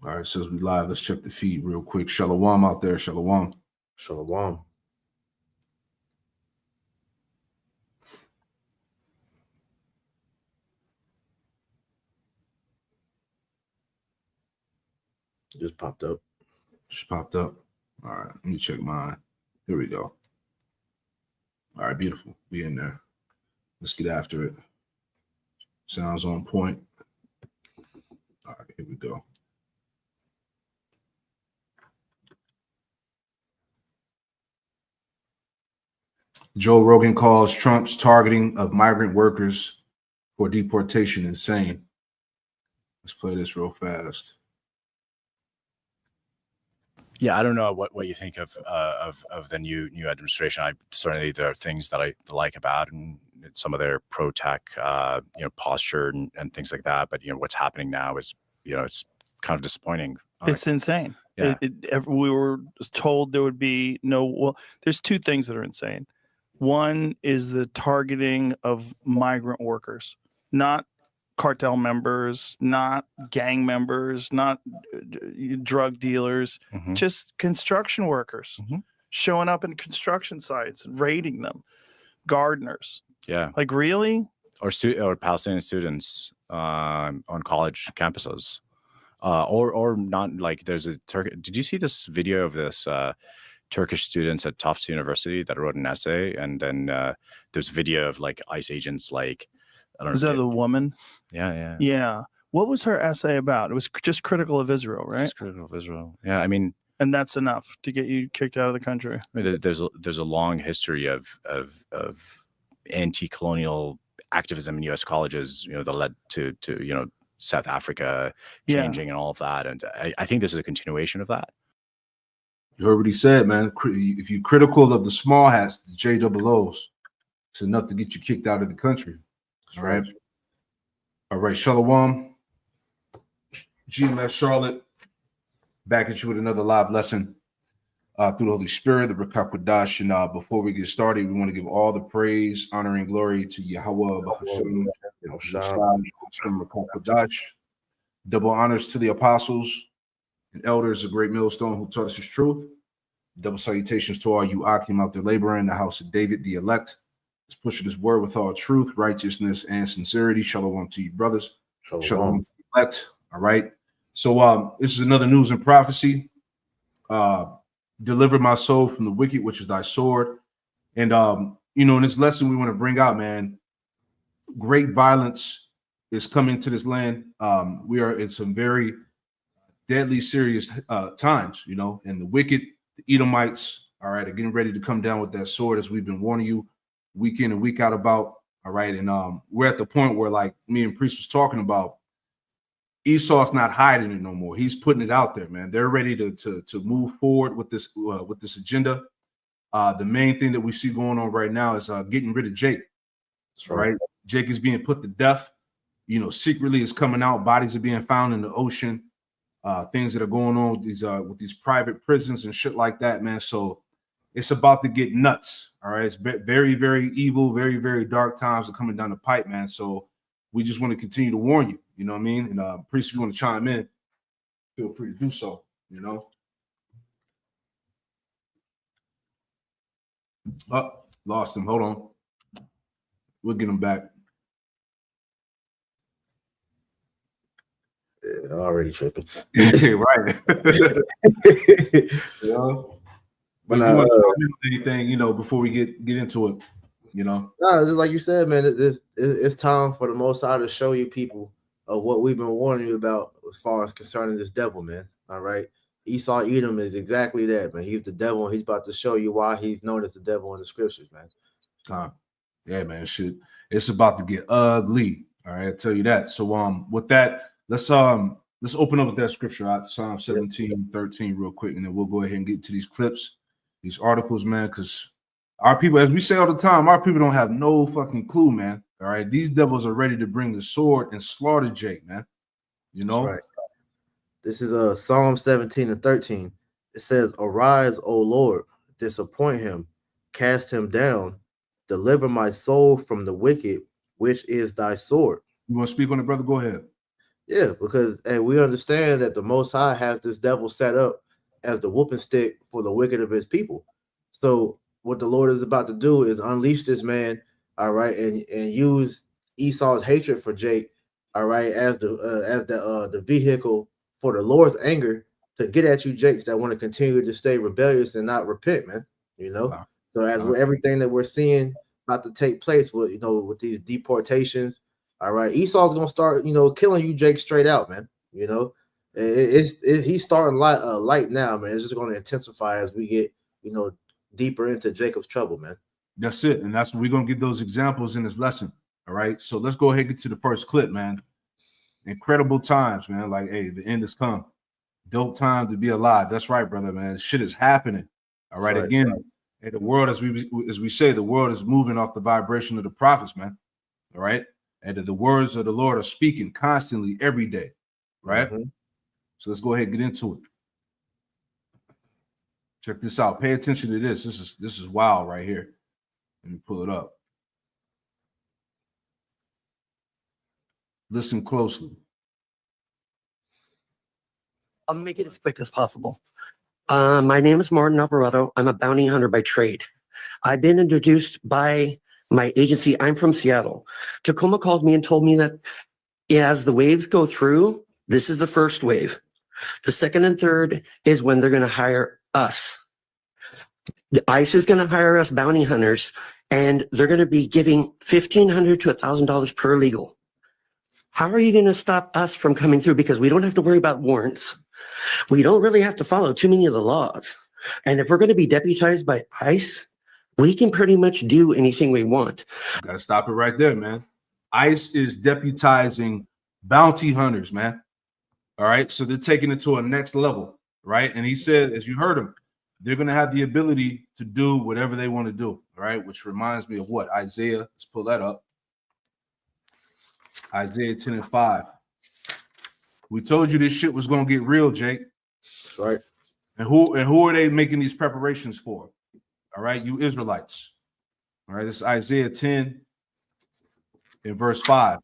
All right, since we live, let's check the feed real quick. Shalom out there, shalom. Shalom. Just popped up. Just popped up. All right, let me check mine. Here we go. All right, beautiful. We in there. Let's get after it. Sounds on point. All right, here we go. Joe Rogan calls Trump's targeting of migrant workers for deportation insane. Let's play this real fast. Yeah, I don't know what you think of the new administration. Certainly there are things that I like about and some of their pro-tech posture and things like that. But what's happening now is it's kind of disappointing. It's insane. Yeah. We were told there would be no. Well, there's two things that are insane. One is the targeting of migrant workers, not cartel members, not gang members, not drug dealers, just construction workers showing up in construction sites and raiding them, gardeners. Yeah. Like, really? Or Palestinian students on college campuses. Or not, like there's a did you see this video of this Turkish students at Tufts University that wrote an essay, and then there's video of like ICE agents, like I don't know. Is that the woman? Yeah. What was her essay about? It was just critical of Israel, right? Just critical of Israel. Yeah, I mean, and that's enough to get you kicked out of the country. I mean, there's a long history of anti-colonial activism in U.S. colleges, that led to South Africa changing and all of that, and I think this is a continuation of that. You heard what he said, man. If you're critical of the small hats, the JOOs, it's enough to get you kicked out of the country. All right. All right. Shalom. GMS Charlotte. Back at you with another live lesson through the Holy Spirit, the Rakak Kodash. And before we get started, we want to give all the praise, honor, and glory to Yahweh. Double honors to the apostles and elders of Great Millstone who taught us his truth. Double salutations to all you Akim out there laboring in the house of David, the elect. Let's push this word with all truth, righteousness, and sincerity. Shalom to you, brothers. Shalom to the elect. All right. So this is another news and prophecy. Deliver my soul from the wicked, which is thy sword. And in this lesson we want to bring out, man, great violence is coming to this land. We are in some very deadly, serious times, and the wicked, the Edomites, all right, are getting ready to come down with that sword, as we've been warning you week in and week out about. All right. And we're at the point where, like me and Priest was talking about, Esau's not hiding it no more. He's putting it out there, man. They're ready to move forward with this agenda. The main thing that we see going on right now is getting rid of Jake. That's right. Jake is being put to death. Secretly is coming out. Bodies are being found in the ocean. Things that are going on with these private prisons and shit like that, man. So it's about to get nuts. All right. It's very, very evil, very, very dark times are coming down the pipe, man. So we just want to continue to warn you. You know what I mean? And Priest, if you want to chime in, feel free to do so. Oh, lost him. Hold on. We'll get him back. Yeah, already tripping. Right. But anything, before we get into it, No, just like you said, man, it's time for the Most High to show you people of what we've been warning you about as far as concerning this devil, man. All right. Esau Edom is exactly that, man. He's the devil, and he's about to show you why he's known as the devil in the scriptures, man. Yeah, man. Shit. It's about to get ugly. All right, I tell you that. So with that, let's open up with that scripture out, Psalm 17:13, real quick, and then we'll go ahead and get to these clips, these articles, man, because our people, as we say all the time, our people don't have no fucking clue, man. All right, these devils are ready to bring the sword and slaughter Jake, man. That's right. This is Psalm 17:13. It says, "Arise, O Lord, disappoint him, cast him down, deliver my soul from the wicked, which is thy sword." You want to speak on it, brother? Go ahead. Yeah, because we understand that the Most High has this devil set up as the whooping stick for the wicked of his people. So what the Lord is about to do is unleash this man, all right, and use Esau's hatred for Jake, all right, as the vehicle for the Lord's anger to get at you, Jakes, that want to continue to stay rebellious and not repent, man. You know, Wow. so as with everything that we're seeing about to take place with with these deportations. All right, Esau's gonna start, killing you, Jake, straight out, man. He's starting light now, man. It's just going to intensify as we get, deeper into Jacob's trouble, man. That's it, and that's what we're gonna get those examples in this lesson. All right, so let's go ahead and get to the first clip, man. Incredible times, man. Like, hey, the end has come. Dope time to be alive. That's right, brother, man. Shit is happening. All right, again, right. Hey, the world, as we say, the world is moving off the vibration of the prophets, man. All right. And the words of the Lord are speaking constantly every day, right? Mm-hmm. So let's go ahead and get into it. Check this out. Pay attention to this. This is wild right here. Let me pull it up. Listen closely. I'll make it as quick as possible. My name is Martin Alvarado. I'm a bounty hunter by trade. I've been introduced by my agency. I'm from Seattle. Tacoma called me and told me that as the waves go through, this is the first wave. The second and third is when they're going to hire us. The ICE is going to hire us bounty hunters, and they're going to be giving $1,500 to $1,000 per legal. How are you going to stop us from coming through? Because we don't have to worry about warrants. We don't really have to follow too many of the laws. And if we're going to be deputized by ICE, we can pretty much do anything we want. Got to stop it right there, man. ICE is deputizing bounty hunters, man. All right. So they're taking it to a next level, right? And he said, as you heard him, they're going to have the ability to do whatever they want to do. All right. Which reminds me of what? Isaiah. Let's pull that up. Isaiah 10:5. We told you this shit was going to get real, Jake. That's right. And who are they making these preparations for? All right, you Israelites. All right, this is Isaiah 10 in verse 5,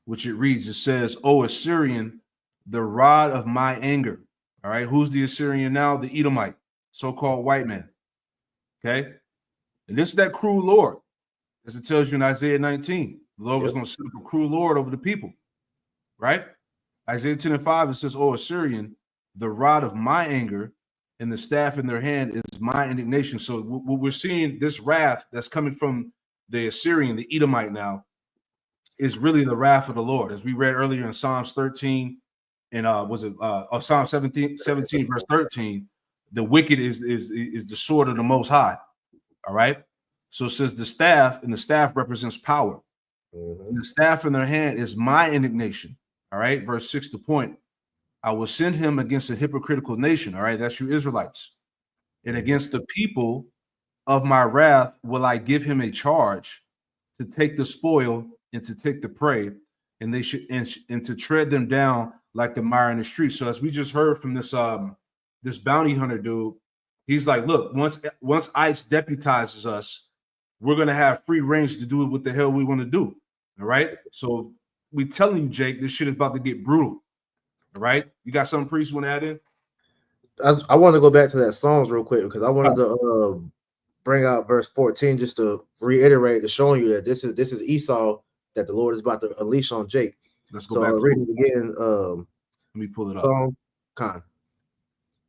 which it reads, it says, "O Assyrian, the rod of my anger." All right, who's the Assyrian now? The Edomite, so-called white man. Okay, and this is that cruel Lord, as it tells you in Isaiah 19. The Lord was going to set up a cruel Lord over the people, right? Isaiah 10:5, it says, "O Assyrian, the rod of my anger, and the staff in their hand is my indignation." So we're seeing this wrath that's coming from the Assyrian, the Edomite now, is really the wrath of the Lord. As we read earlier in Psalms 13 and Psalm 17 verse 13, the wicked is the sword of the Most High. All right. So it says the staff, and the staff represents power. Mm-hmm. The staff in their hand is my indignation. All right. Verse 6, the point. "I will send him against a hypocritical nation." All right, that's you Israelites. "And against the people of my wrath will I give him a charge to take the spoil and to take the prey, and they should and to tread them down like the mire in the street." So as we just heard from this this bounty hunter dude, he's like, look, once ICE deputizes us, we're gonna have free range to do what the hell we want to do. All right. So we telling you, Jake, this shit is about to get brutal. All right, you got something, Priest, you want to add in? I want to go back to that Psalms real quick because I wanted to bring out verse 14 just to reiterate, to showing you that this is Esau that the Lord is about to unleash on Jake. Let's go back. Reading it again. Let me pull it up. All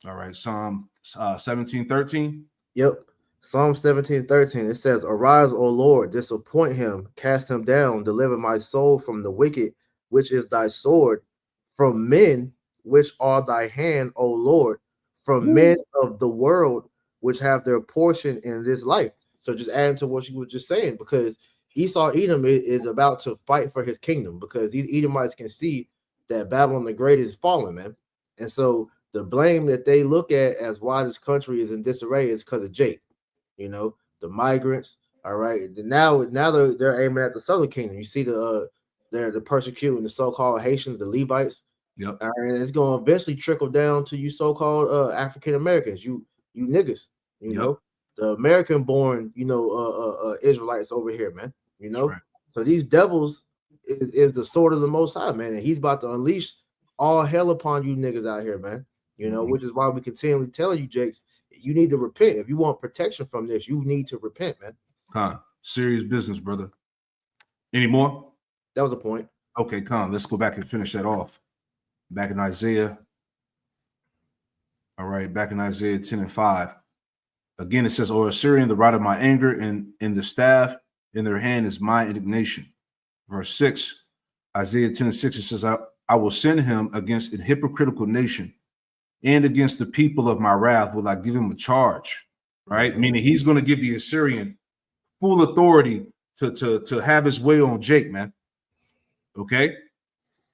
right, Psalm 17:13. Yep, Psalm 17:13. It says, "Arise, O Lord, disappoint him, cast him down, deliver my soul from the wicked, which is thy sword. From men which are thy hand, O Lord, from men of the world which have their portion in this life." So just adding to what you were just saying, because Esau Edom is about to fight for his kingdom, because these Edomites can see that Babylon the Great is falling, man. And so the blame that they look at as why this country is in disarray is because of Jake, the migrants. All right, now they're aiming at the southern kingdom. You see they're persecuting the so-called Haitians, the Levites. Yep. And it's going to eventually trickle down to you so-called African Americans, you niggas, know, the American-born, Israelites over here, man. Right. So these devils is the sword of the Most High, man, and He's about to unleash all hell upon you niggas out here, man. You know, which is why we continually tell you, Jake, you need to repent. If you want protection from this, you need to repent, man. Serious business, brother. Any more? That was the point. Okay, let's go back and finish that off. Back in Isaiah. All right, back in Isaiah 10:5. Again, it says, "O Assyrian, the rod of my anger, and in the staff in their hand is my indignation." Verse 6, Isaiah 10:6, it says, I will send him against a hypocritical nation, and against the people of my wrath will I give him a charge. Right? Meaning he's going to give the Assyrian full authority to have his way on Jake, man. Okay?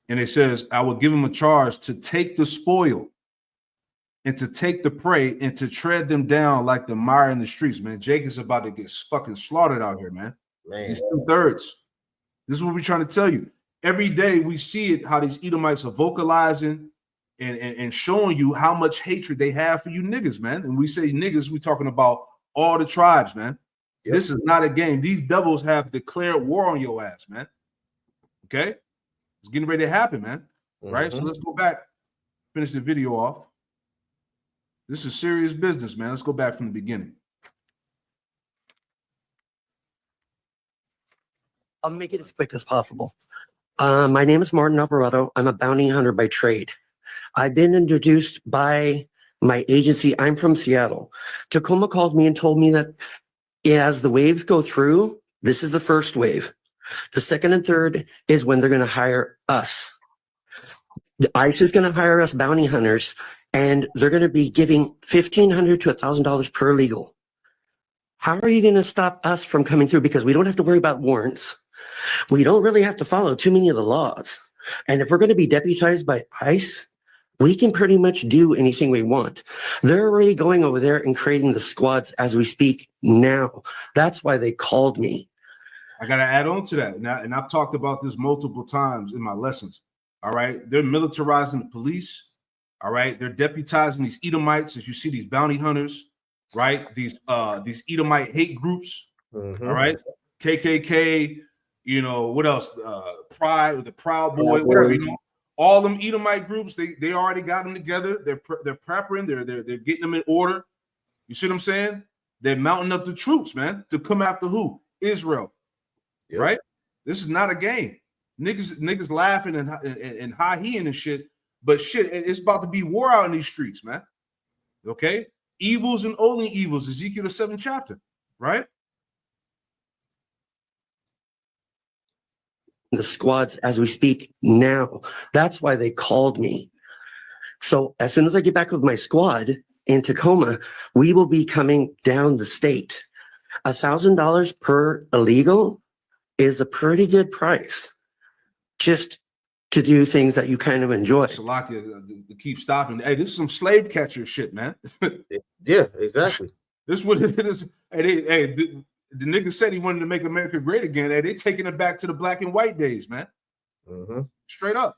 And it says, I will give him a charge to take the spoil and to take the prey and to tread them down like the mire in the streets, man. Jake is about to get fucking slaughtered out here, man. He's 2/3. This is what we're trying to tell you. Every day we see it, how these Edomites are vocalizing and showing you how much hatred they have for you niggas, man. And we say niggas, we're talking about all the tribes, man. Yep. This is not a game. These devils have declared war on your ass, man. Okay? It's getting ready to happen, man. Right? So let's go back, finish the video off. This is serious business, man. Let's go back from the beginning. I'll make it as quick as possible. My name is Martin Alvarado. I'm a bounty hunter by trade. I've been introduced by my agency. I'm from Seattle. Tacoma called me and told me that as the waves go through, this is the first wave. The second and third is when they're going to hire us. The ICE is going to hire us bounty hunters, and they're going to be giving $1,500 to $1,000 per legal. How are you going to stop us from coming through? Because we don't have to worry about warrants. We don't really have to follow too many of the laws. And if we're going to be deputized by ICE, we can pretty much do anything we want. They're already going over there and creating the squads as we speak now. That's why they called me. I got to add on to that. And I've talked about this multiple times in my lessons. All right. They're militarizing the police. All right. They're deputizing these Edomites. As you see, these bounty hunters, right? These Edomite hate groups. All right. KKK, you know, what else? Pride, the Proud Boy, whatever, you know, all them Edomite groups, they already got them together. They're prepping, they're getting them in order. You see what I'm saying? They're mounting up the troops, man, to come after who? Israel. Yep. Right? This is not a game. Niggas laughing and high-heeing and shit, but shit, it's about to be war out in these streets, man. Okay? Evils and only evils, Ezekiel the 7th chapter, right? The squads as we speak now. That's why they called me. So as soon as I get back with my squad in Tacoma, we will be coming down the state. $1,000 per illegal is a pretty good price just to do things that you kind of enjoy. Salakia, to keep stopping. Hey, this is some slave catcher shit, man. Yeah, exactly. This is what it is. Hey, the nigga said he wanted to make America great again. Hey, they taking it back to the black and white days, man. Straight up.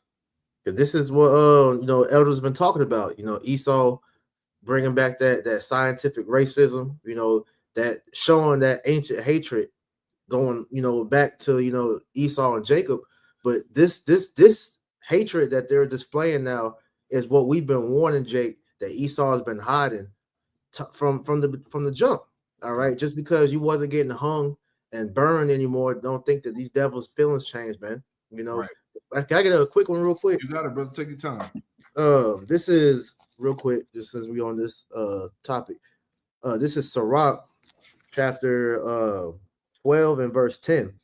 This is what elders been talking about. You know, Esau bringing back that scientific racism. You know, that showing that ancient hatred going back to Esau and Jacob. But this hatred that they're displaying now is what we've been warning Jake that Esau has been hiding from the jump. All right, just because you wasn't getting hung and burned anymore, don't think that these devils' feelings change, man. You know, right. Can I get a quick one real quick? You got it, brother. Take your time. This is real quick, just since we're on this topic. This is Sirach chapter 12 and verse 10.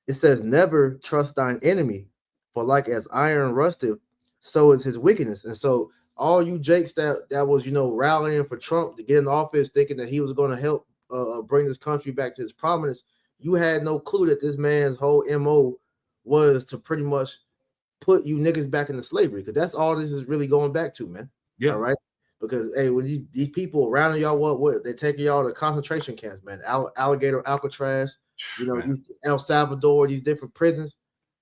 It says, "Never trust thine enemy, for like as iron rusteth, so is his wickedness." And so all you Jakes that was rallying for Trump to get in office, thinking that he was going to help bring this country back to its prominence, you had no clue that this man's whole MO was to pretty much put you niggas back into slavery, because that's all this is really going back to, man. Yeah. All right. Because hey, when these people around y'all, what they're taking y'all to concentration camps, man. Alligator, Alcatraz, El Salvador, these different prisons.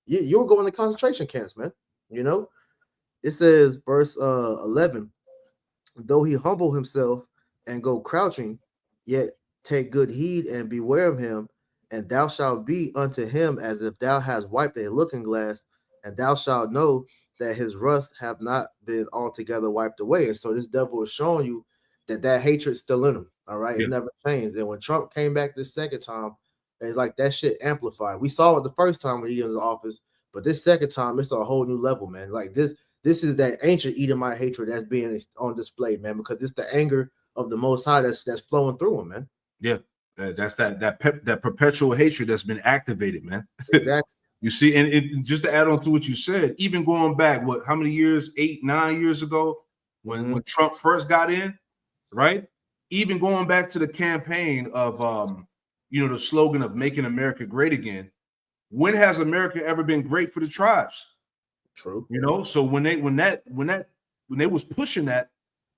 You were going to concentration camps, man. It says verse 11, though he humble himself and go crouching, yet take good heed and beware of him, and thou shalt be unto him as if thou hast wiped a looking glass, and thou shalt know that his rust have not been altogether wiped away. And so this devil is showing you that hatred's still in him. All right, Yeah. it never changed. And when Trump came back this second time, it's like that shit amplified. We saw it the first time when he was in office, but this second time it's a whole new level, man. Like this is that ancient Edomite hatred that's being on display, man, because it's the anger of the Most High that's flowing through him, man. Yeah, that's that perpetual hatred that's been activated, man. Exactly. You see, and just to add on to what you said, even going back, how many years? 8, 9 years ago, when Trump first got in, right? Even going back to the campaign of the slogan of "Making America Great Again." When has America ever been great for the tribes? True. So when they was pushing that,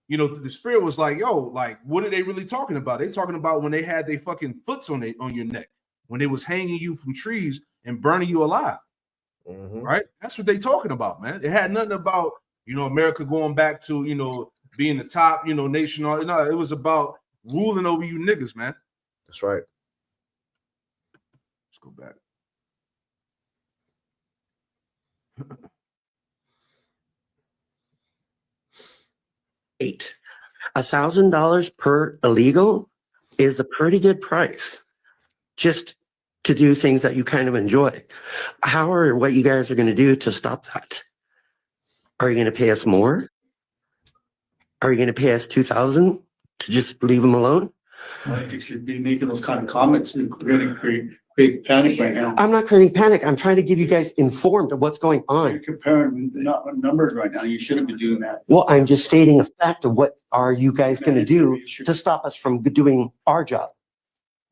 the spirit was like, yo, like, what are they really talking about? They talking about when they had their fucking foots on your neck, when they was hanging you from trees and burning you alive, right? That's what they talking about, man. It had nothing about, America going back to, being the top, nation. No, it was about ruling over you niggas, man. That's right. Let's go back. $1,000 per illegal is a pretty good price just to do things that you kind of enjoy. How or what you guys are going to do to stop that? Are you going to pay us more? Are you going to pay us $2,000 to just leave them alone? You should be making those kind of comments. We're going to create big panic right now. I'm not creating panic. I'm trying to give you guys informed of what's going You're on. comparing numbers right now. You shouldn't be doing that. Well, I'm just stating a fact of what are you guys going to do to stop us from doing our job.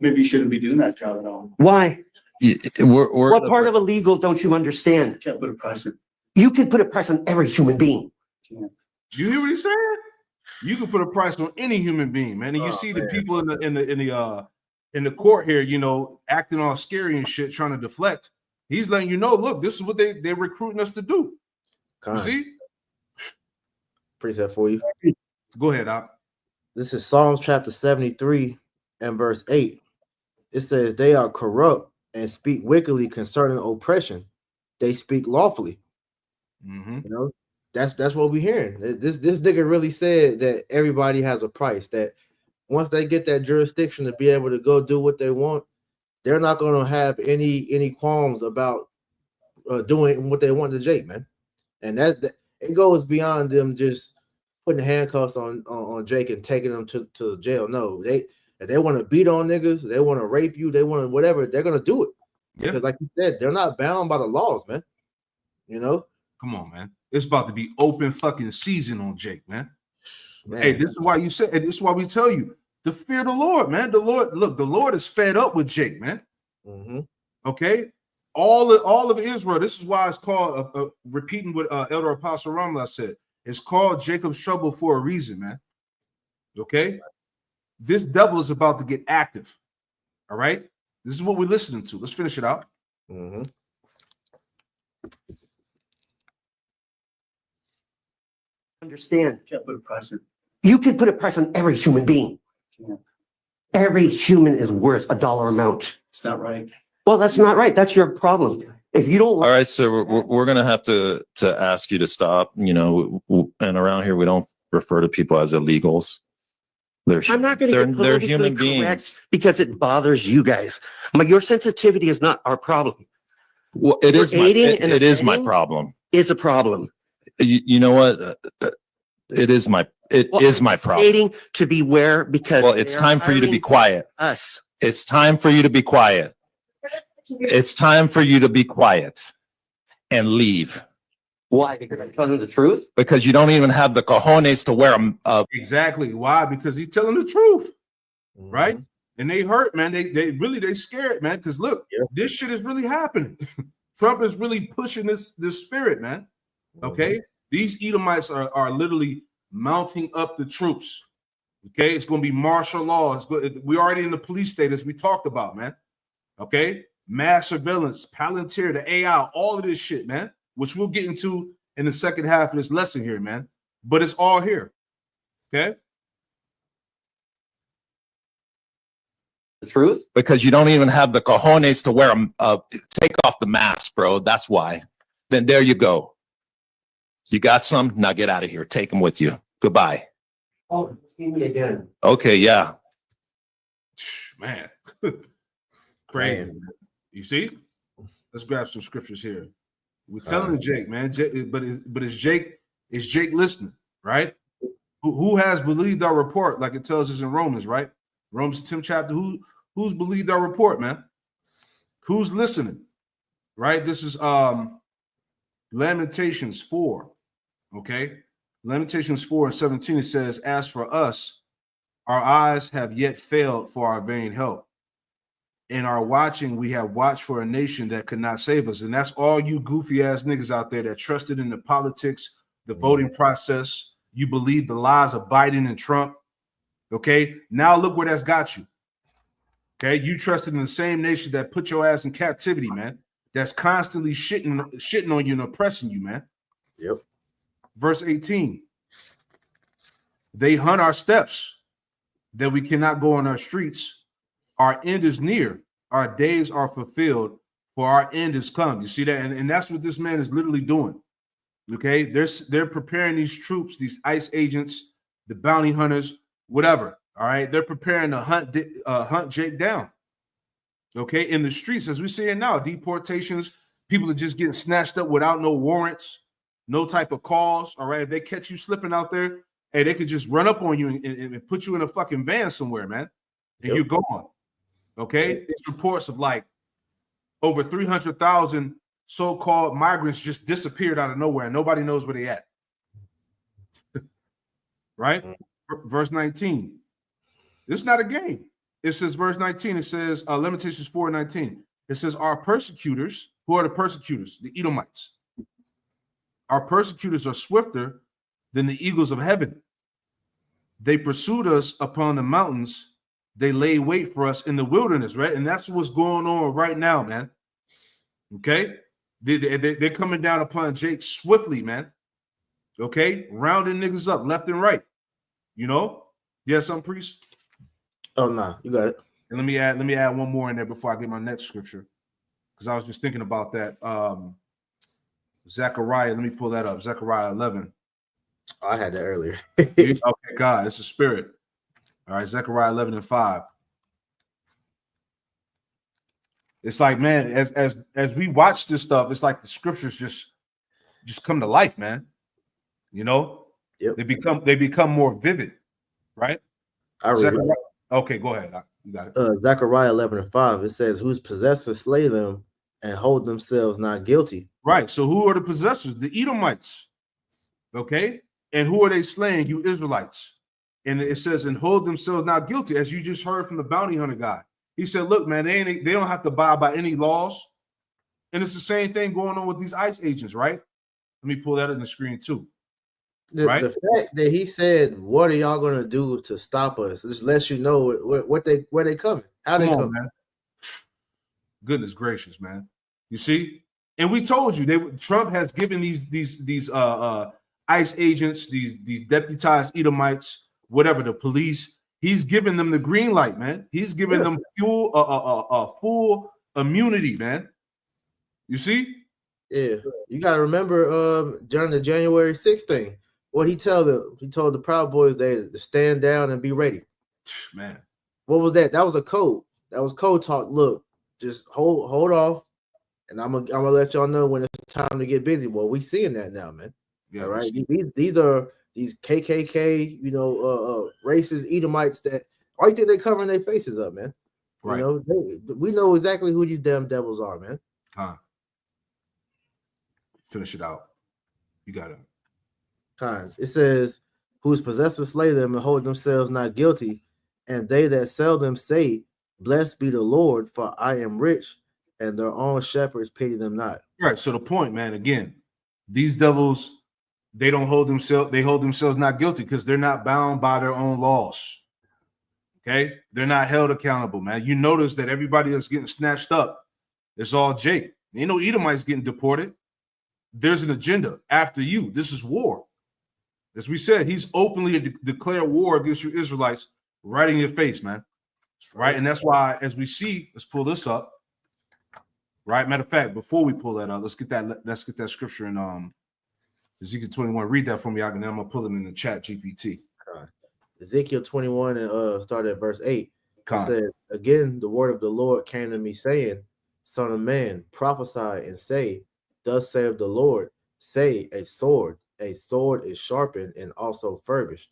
Maybe you shouldn't be doing that job at all. Why? We're What part of illegal don't you understand? You can't put a price in. You can put a price on every human being. You hear what he's saying? You can put a price on any human being, man. And you see the people in the court here, acting all scary and shit, trying to deflect. He's letting you know, look, this is what they're recruiting us to do. You see? Preset for you. Go ahead, Doc. This is Psalms chapter 73 and verse 8. It says, they are corrupt and speak wickedly concerning oppression. They speak lawfully. That's what we're hearing. This nigga really said that everybody has a price, that once they get that jurisdiction to be able to go do what they want, they're not going to have any qualms about doing what they want to Jake, man. And that it goes beyond them just putting handcuffs on Jake and taking them to jail. No, if they want to beat on niggas, they want to rape you, they want to whatever, they're going to do it. Yeah. Because like you said, they're not bound by the laws, man. Come on, man. It's about to be open fucking season on Jake, man. Hey, this is why you said, this is why we tell you to fear the Lord, man. The Lord is fed up with Jake, man. Okay, all of Israel. This is why it's called repeating what Elder Apostle Ramla said. It's called Jacob's trouble for a reason, man. Okay, this devil is about to get active. All right, this is what we're listening to. Let's finish it out. Understand? You can't put a price in. You can put a price on every human being. Every human is worth a dollar amount. It's not right. Well, that's not right. That's your problem. If you don't All right, so we're going to have to ask you to stop, and around here, we don't refer to people as illegals. I'm not going to get they're politically human beings. correct because it bothers you guys. But your sensitivity is not our problem. Well, it is my problem. Is a problem. You know what? It is my problem. Stating to beware because It's time for you to be quiet. Us. It's time for you to be quiet. It's time for you to be quiet and leave. Why? Because I'm telling the truth? Because you don't even have the cojones to wear a Exactly. Why? Because he's telling the truth, right? And they hurt, man. They scared, man. Because look, this shit is really happening. Trump is really pushing this spirit, man. Okay, these Edomites are literally mounting up the troops. Okay, it's going to be martial law. We're already in the police state, as we talked about, man. Okay, mass surveillance, Palantir, the AI, all of this shit, man, which we'll get into in the second half of this lesson here, man. But it's all here. Okay. The truth? Because you don't even have the cojones to wear take off the mask, bro. That's why. Then there you go. You got some? Now get out of here. Take them with you. Goodbye. Oh, see me again. Okay, yeah. Man. Crazy. You see? Let's grab some scriptures here. We're telling Jake, man. But is Jake listening, right? Who has believed our report, like it tells us in Romans, right? Romans 10th chapter. Who's believed our report, man? Who's listening? Right? This is Lamentations 4. Okay. Lamentations 4:17. It says, as for us, our eyes have yet failed for our vain help. In our watching, we have watched for a nation that could not save us. And that's all you goofy ass niggas out there that trusted in the politics, the voting process. You believe the lies of Biden and Trump. Okay. Now look where that's got you. Okay. You trusted in the same nation that put your ass in captivity, man. That's constantly shitting on you and oppressing you, man. Yep. Verse 18. They hunt our steps that we cannot go on our streets. Our end is near. Our days are fulfilled, for our end is come. You see that? And that's what this man is literally doing. Okay. They're preparing these troops, these ICE agents, the bounty hunters, whatever. All right. They're preparing to hunt Jake down. Okay. In the streets, as we see it now, deportations, people are just getting snatched up without no warrants, no type of cause. All right. If they catch you slipping out there, hey, they could just run up on you and put you in a fucking van somewhere, man. And you're gone. Okay. It's reports of like over 300,000 so-called migrants just disappeared out of nowhere and nobody knows where they at. Right? Verse 19. This is not a game. It says, verse 19, it says, Lamentations 4:19. It says, our persecutors, who are the persecutors? The Edomites. Our persecutors are swifter than the eagles of heaven. They pursued us upon the mountains. They lay wait for us in the wilderness, right? And that's what's going on right now, man. Okay? They're coming down upon Jake swiftly, man. Okay? Rounding niggas up left and right. You know? Yeah, some priest? Oh, no, you got it. And let me add one more in there before I get my next scripture. Because I was just thinking about that. Zechariah, let me pull that up. Zechariah 11. Oh, I had that earlier. Okay, God, it's a spirit. All right, Zechariah 11:5. It's like, man, as we watch this stuff, it's like the scriptures just come to life, man. You know, yep. They become more vivid, right? I read it. Okay, go ahead. You got it. Zechariah 11:5. It says, "Whose possessors slay them and hold themselves not guilty." Right. So who are the possessors? The Edomites. Okay, and who are they slaying? You Israelites. And it says, and hold themselves not guilty, as you just heard from the bounty hunter guy. He said, look, man, they don't have to abide by any laws. And it's the same thing going on with these ICE agents, right? Let me pull that in the screen too. The fact that he said, what are y'all going to do to stop us? Just lets you know where they coming, how they come. Man. Goodness gracious, man. You see? And we told you, Trump has given these ICE agents, these deputized Edomites, whatever, the police, he's giving them the green light, man. He's giving them full immunity, man. You see? Yeah. You got to remember during the January 6th thing, what he told them? He told the Proud Boys to stand down and be ready. Man. What was that? That was a code. That was code talk. Look, just hold off, and I'm gonna let y'all know when it's time to get busy. Well, we seeing that now, man. Yeah, all right. These are these KKK, racist Edomites that why you think they covering their faces up, man? Right. You know, we know exactly who these damn devils are, man. Huh. Finish it out. You got it. Time. It says, whose possessors slay them and hold themselves not guilty, and they that sell them say, blessed be the Lord, for I am rich, and their own shepherds pity them not. Right. So the point, man, again, these devils, they hold themselves not guilty because they're not bound by their own laws. Okay, they're not held accountable, man. You notice that everybody that's getting snatched up, it's all Jake. Ain't no Edomites getting deported. There's an agenda after you. This is war. As we said, he's openly declared war against you Israelites right in your face, man. right? And that's why, as we see, let's pull this up, right? Matter of fact, before we pull that up, let's get that scripture in Ezekiel 21. Read that for me, and I'm gonna pull it in the chat GPT. Ezekiel 21 and start at verse 8. Con. It says, again, the word of the Lord came to me, saying, Son of man, prophesy and say, Thus saith the Lord, say, a sword is sharpened and also furbished.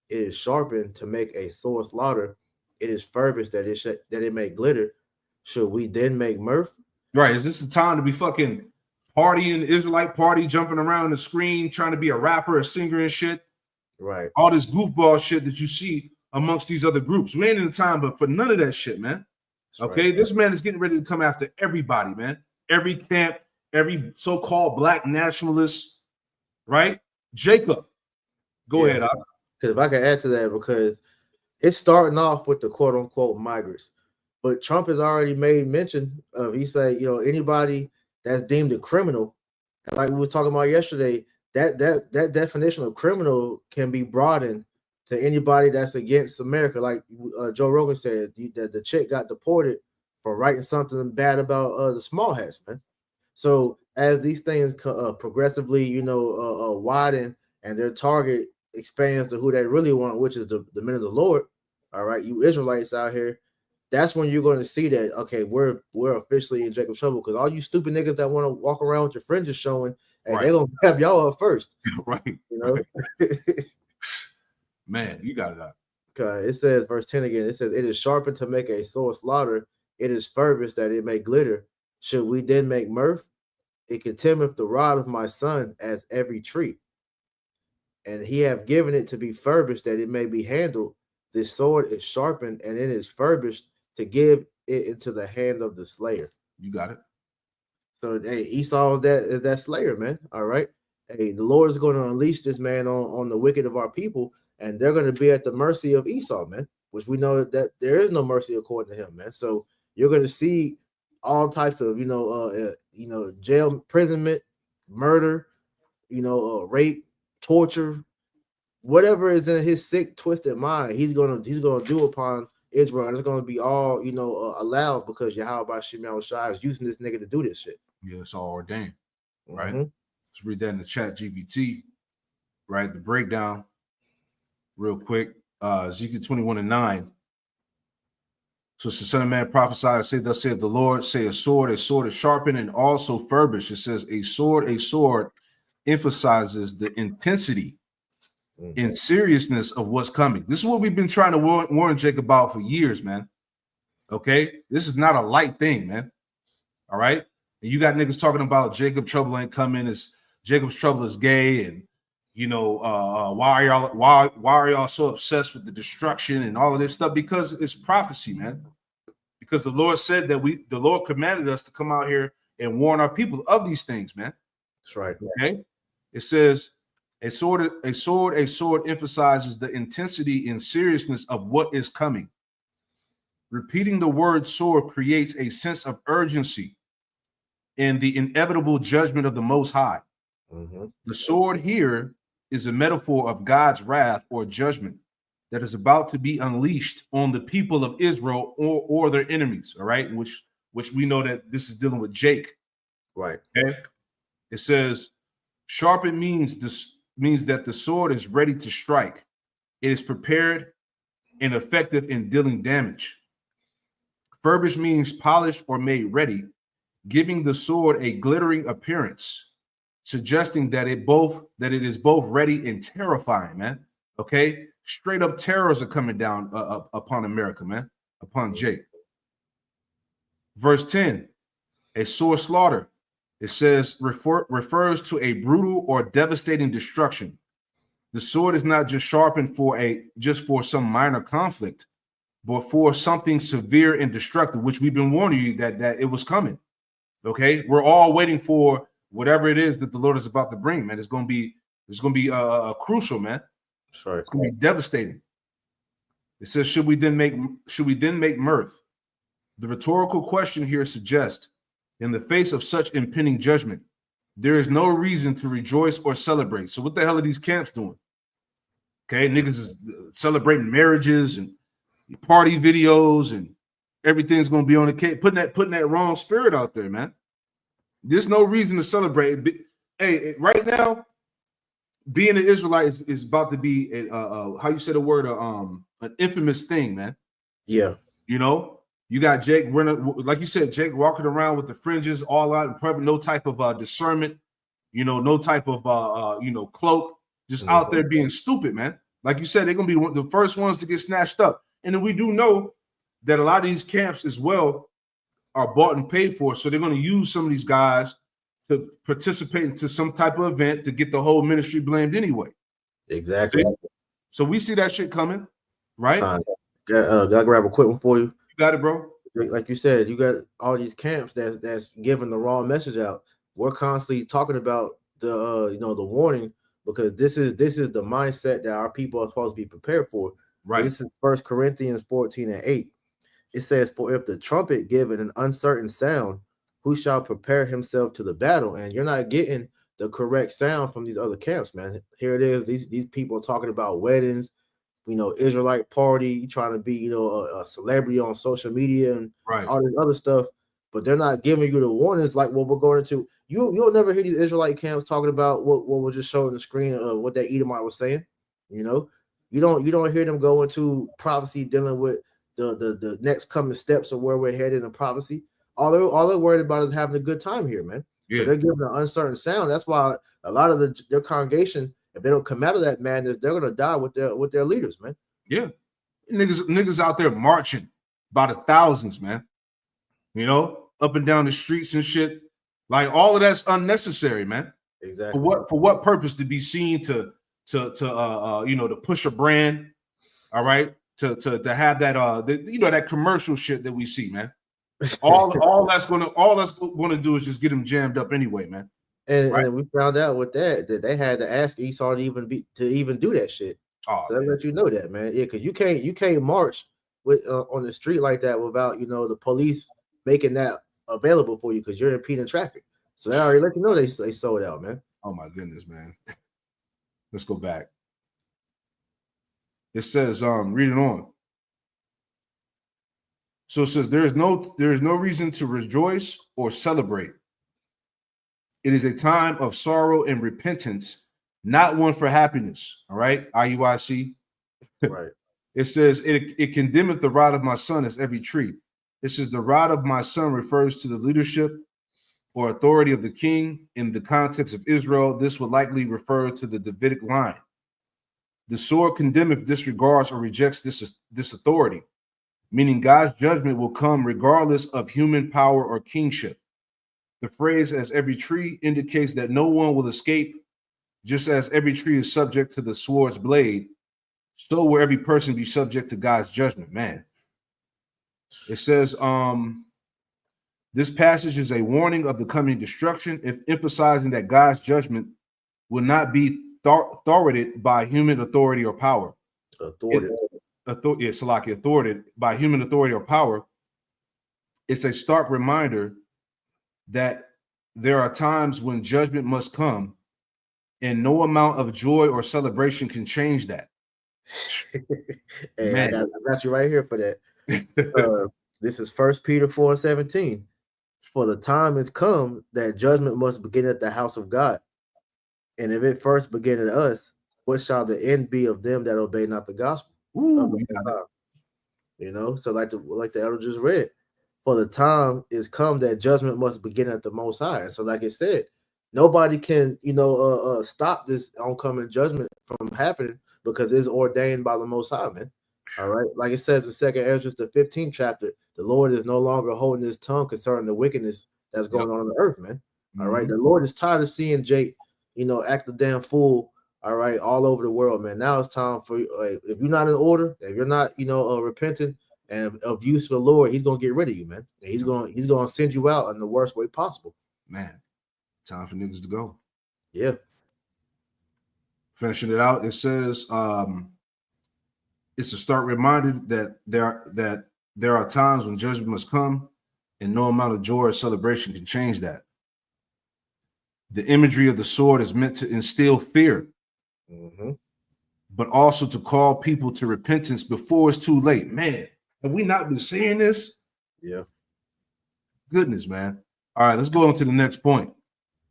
It is sharpened to make a sore slaughter. It is furbished that it may glitter. Should we then make mirth? Right? Is this the time to be fucking partying, Israelite party, jumping around the screen, trying to be a rapper, a singer, and shit? Right. All this goofball shit that you see amongst these other groups. We ain't in the time, but for none of that shit, man. That's Okay, right. this man is getting ready to come after everybody, man. Every camp, every so-called black nationalist, right? Jacob, go ahead. Because if I can add to that, because it's starting off with the quote unquote migrants, but Trump has already made mention of, he said, anybody that's deemed a criminal, and like we were talking about yesterday, that definition of criminal can be broadened to anybody that's against America. Like Joe Rogan said, that the chick got deported for writing something bad about the small hats, man. So as these things progressively, widen and their target expands to who they really want, which is the men of the Lord. All right, you Israelites out here, that's when you're going to see that, okay, we're officially in Jacob's trouble, because all you stupid niggas that want to walk around with your fringes showing, hey, they're going to grab y'all up first. Right. Right. Man, you got it out. Okay, it says, verse 10 again, it says, it is sharpened to make a sore slaughter. It is furbished that it may glitter. Should we then make mirth? It contemneth the rod of my son as every tree. And he have given it to be furbished that it may be handled. This sword is sharpened and it is furbished to give it into the hand of the slayer. You got it. So hey, Esau is that slayer, man. All right. Hey, the Lord is going to unleash this man on the wicked of our people, and they're going to be at the mercy of Esau, man, which we know that there is no mercy according to him, man. So you're going to see all types of, jail, imprisonment, murder, rape, torture, whatever is in his sick, twisted mind, he's gonna do upon Israel, and it's gonna be all allowed because Yahweh Shemel Shai is using this nigga to do this shit. Yeah, it's all ordained, right? Mm-hmm. Let's read that in the chat GPT, right? The breakdown, real quick. Ezekiel 21:9. So it's the Son of Man prophesy, say, thus saith the Lord, say a sword is sharpened and also furbished. It says a sword emphasizes the intensity and seriousness of what's coming. This is what we've been trying to warn Jacob about for years, man. Okay, this is not a light thing, man. All right, and you got niggas talking about Jacob trouble ain't coming. Is Jacob's trouble is gay, and why are y'all so obsessed with the destruction and all of this stuff? Because it's prophecy, man. Because the Lord said that the Lord commanded us to come out here and warn our people of these things, man. That's right. Okay, it says. A sword emphasizes the intensity and seriousness of what is coming. Repeating the word sword creates a sense of urgency and the inevitable judgment of the Most High. Mm-hmm. The sword here is a metaphor of God's wrath or judgment that is about to be unleashed on the people of Israel or their enemies, all right? Which we know that this is dealing with Jake. Right. Okay. It says, sharpen means that the sword is ready to strike. It is prepared and effective in dealing damage. Furbished means polished or made ready, giving the sword a glittering appearance, suggesting that it is both ready and terrifying, man. Okay, straight up terrors are coming down upon America, man, upon Jake. Verse 10, a sore slaughter. It says refers to a brutal or devastating destruction. The sword is not just sharpened for some minor conflict, but for something severe and destructive, which we've been warning you that it was coming. Okay, we're all waiting for whatever it is that the Lord is about to bring, man. It's gonna be crucial, man. Sorry. It's gonna be devastating. It says, should we then make mirth? The rhetorical question here suggests, in the face of such impending judgment, there is no reason to rejoice or celebrate. So what the hell are these camps doing? Okay, niggas is celebrating marriages and party videos and everything's gonna be on the cake, putting that wrong spirit out there, man. There's no reason to celebrate. Hey, right now, being an Israelite is about to be how you say the word an infamous thing, man. Yeah. You know, you got Jake running, like you said, Jake walking around with the fringes all out and probably no type of discernment, you know, no type of cloak, just out there being stupid, man. Like you said, they're gonna be the first ones to get snatched up. And then we do know that a lot of these camps as well are bought and paid for, so they're going to use some of these guys to participate into some type of event to get the whole ministry blamed anyway. Exactly. See? So we see that shit coming, right? Gotta grab a quick one for you. You got it, bro. Like you said, you got all these camps that's giving the wrong message out. We're constantly talking about the the warning, because this is the mindset that our people are supposed to be prepared for. Right. This is 1 Corinthians 14:8. It says, "For if the trumpet give an uncertain sound, who shall prepare himself to the battle?" And you're not getting the correct sound from these other camps, man. Here it is. These people are talking about weddings, Israelite party, trying to be, a celebrity on social media and all this other stuff. But they're not giving you the warnings like what we're going into. You'll never hear these Israelite camps talking about what was just showing the screen of what that Edomite was saying. You don't hear them go into prophecy dealing with the next coming steps of where we're headed in prophecy. All they're worried about is having a good time here, man. Yeah. So they're giving an uncertain sound. That's why a lot of their congregation, if they don't come out of that madness, they're gonna die with their leaders, man. Yeah, niggas out there marching by the thousands, man. Up and down the streets and shit. Like all of that's unnecessary, man. Exactly. For what purpose? To be seen to push a brand, all right. To have that that commercial shit that we see, man. All that's gonna do is just get them jammed up anyway, man. And we found out with that they had to ask Esau to even do that shit. Oh, so that let you know that, man. Yeah, because you can't march with on the street like that without the police making that available for you, because you're impeding traffic. So they already let you know they sold out, man. Oh my goodness, man. Let's go back. It says, read it on. So it says, there is no reason to rejoice or celebrate. It is a time of sorrow and repentance, not one for happiness. All right, IUIC. Right. It says, it condemneth the rod of my son as every tree. It says the rod of my son refers to the leadership or authority of the king. In the context of Israel, this would likely refer to the Davidic line. The sword condemneth, disregards, or rejects this authority, meaning God's judgment will come regardless of human power or kingship. The phrase "as every tree" indicates that no one will escape. Just as every tree is subject to the sword's blade, so will every person be subject to God's judgment. Man, it says this passage is a warning of the coming destruction, if emphasizing that God's judgment will not be thwarted by human authority or power. Authority by human authority or power. It's a stark reminder that there are times when judgment must come, and no amount of joy or celebration can change that. Hey, I got you right here for that. This is 1 Peter 4:17. For the time has come that judgment must begin at the house of God. And if it first begin at us, what shall the end be of them that obey not the gospel? Ooh, so like the elder just read, for the time is come that judgment must begin at the Most High. And so, like it said, nobody can stop this oncoming judgment from happening, because it's ordained by the Most High, man. All right, like it says in 2 Ezra, the 15th chapter, the Lord is no longer holding his tongue concerning the wickedness that's going on the earth, man. All right, the Lord is tired of seeing Jake, act a damn fool. All right, all over the world, man. Now it's time for if you're not in order, if you're not, repentant and of use for the Lord, he's gonna get rid of you, man. And he's gonna send you out in the worst way possible. Man, time for niggas to go. Yeah. Finishing it out, it says, it's a stark reminder that there are times when judgment must come, and no amount of joy or celebration can change that. The imagery of the sword is meant to instill fear. but also to call people to repentance before it's too late. Man, have we not been seeing this? Yeah. Goodness, man. All right, let's go on to the next point.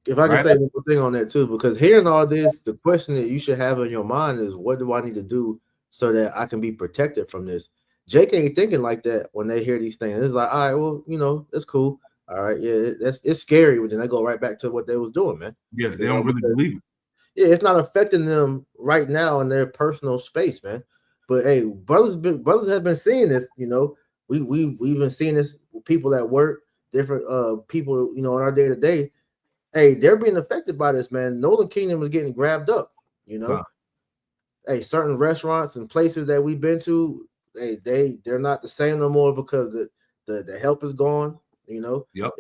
If I can Right. say one more thing on that too, because hearing all this, the question that you should have in your mind is, what do I need to do so that I can be protected from this? Jake ain't thinking like that when they hear these things. It's like, all right, well, you know, that's cool. All right, yeah, it's scary, but then they go right back to what they was doing, man. Yeah, they You know, don't really because- believe it. Yeah, it's not affecting them right now in their personal space, man. But hey, brothers have been seeing this. You know, we've been seeing this with people at work, different people, you know, in our day to day. Hey, they're being affected by this, man. Northern Kingdom is getting grabbed up. You know, Huh. hey, certain restaurants and places that we've been to, they're not the same no more because the help is gone. You know, Yep.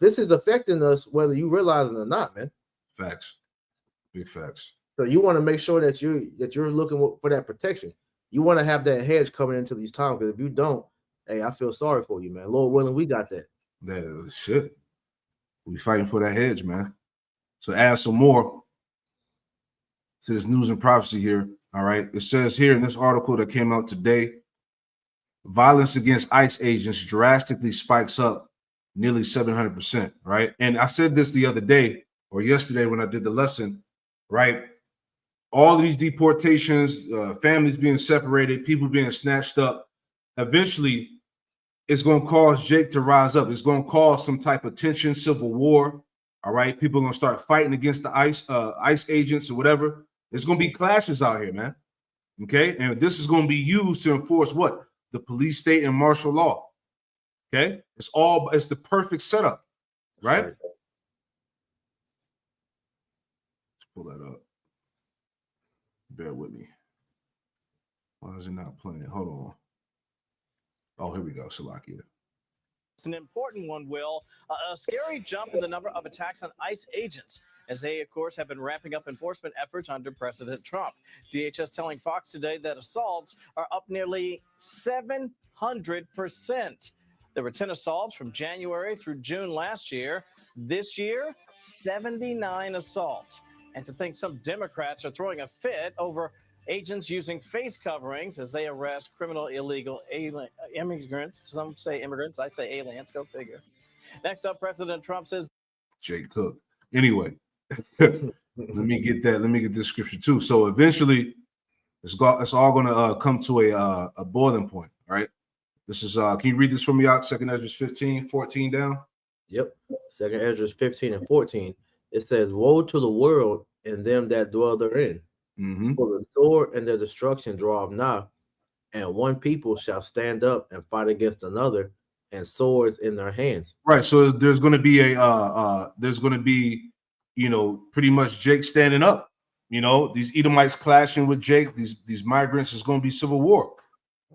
This is affecting us whether you realize it or not, man. Facts. Big facts. So you want to make sure that you're looking for that protection. You want to have that hedge coming into these times, because if you don't, hey, I feel sorry for you, man. Lord willing, we got that. That shit. We fighting for that hedge, man. So add some more to this news and prophecy here. All right. It says here in this article that came out today, violence against ICE agents drastically spikes up nearly 700%. Right. And I said this the other day or yesterday when I did the lesson, right? All of these deportations, families being separated, people being snatched up, eventually it's going to cause Jake to rise up. It's going to cause some type of tension, civil war. All right. People are going to start fighting against the ICE agents or whatever. There's going to be clashes out here, man. Okay. And this is going to be used to enforce what? The police state and martial law. Okay. It's the perfect setup. Right? Let's pull that up. Bear with me. Why is it not playing? Hold on. Oh, here we go. Salakia. It's an important one, Will. A scary jump in the number of attacks on ICE agents, as they, of course, have been ramping up enforcement efforts under President Trump. DHS telling Fox today that assaults are up nearly 700%. There were 10 assaults from January through June last year. This year, 79 assaults. And to think some Democrats are throwing a fit over agents using face coverings as they arrest criminal illegal immigrants. Some say immigrants, I say aliens. Go figure. Next up, President Trump says Jake Cook. Anyway, let me get that. Let me get this scripture too. So eventually, it's all going to come to a boiling point. All right. This is. Can you read this for me out? 2 Ezra 15, 14 down. Yep. 2 Ezra 15 and 14. It says, "Woe to the world and them that dwell therein. Mm-hmm. For the sword and their destruction draweth nigh, and one people shall stand up and fight against another, and swords in their hands." Right. So there's going to be pretty much Jake standing up. You know, these Edomites clashing with Jake. These migrants. Is going to be civil war.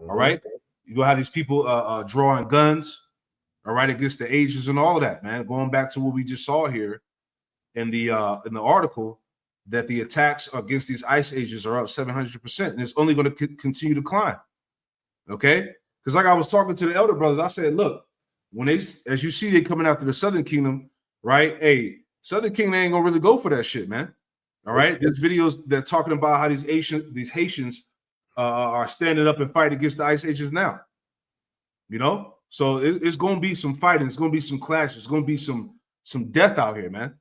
All right. You go have these people drawing guns. All right, against the agents and all of that, man. Going back to what we just saw here in the article, that the attacks against these ICE agents are up 700%, and it's only going to continue to climb. Okay, because like I was talking to the elder brothers, I said, look, when as you see, they coming after the Southern Kingdom, right? Hey, Southern Kingdom ain't gonna really go for that shit, man. All right, there's videos that talking about how these Haitians are standing up and fighting against the ICE agents now. You know, so it's gonna be some fighting, it's gonna be some clashes, it's gonna be some death out here, man.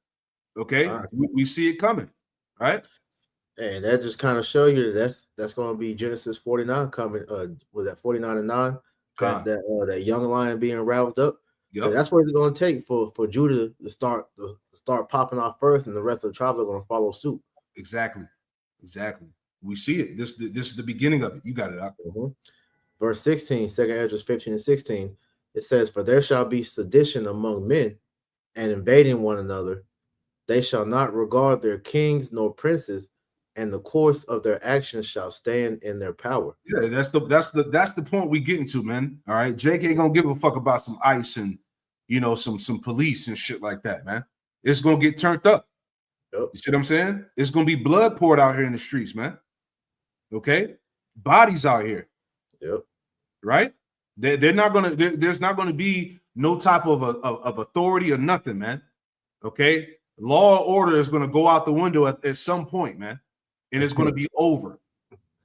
Okay, Right. we see it coming. Right. And that just kind of show you that's going to be Genesis 49 coming. Was that 49 and 9? That young lion being roused up. Yep. That's what it's going to take for Judah to start popping off first, and the rest of the tribes are going to follow suit. Exactly. We see it. This is the beginning of it. You got it out. Mm-hmm. Verse 16, 2 Ezra 15 and 16. It says, "For there shall be sedition among men, and invading one another. They shall not regard their kings nor princes, and the course of their actions shall stand in their power." Yeah, that's the point we getting to, man. All right, Jake ain't gonna give a fuck about some ICE and some police and shit like that, man. It's gonna get turned up. Yep. You see what I'm saying? It's gonna be blood poured out here in the streets, man. Okay, bodies out here. Yep. Right? They're not gonna. There's not gonna be no type of authority or nothing, man. Okay. Law and order is going to go out the window at some point, man, and it's going to be over.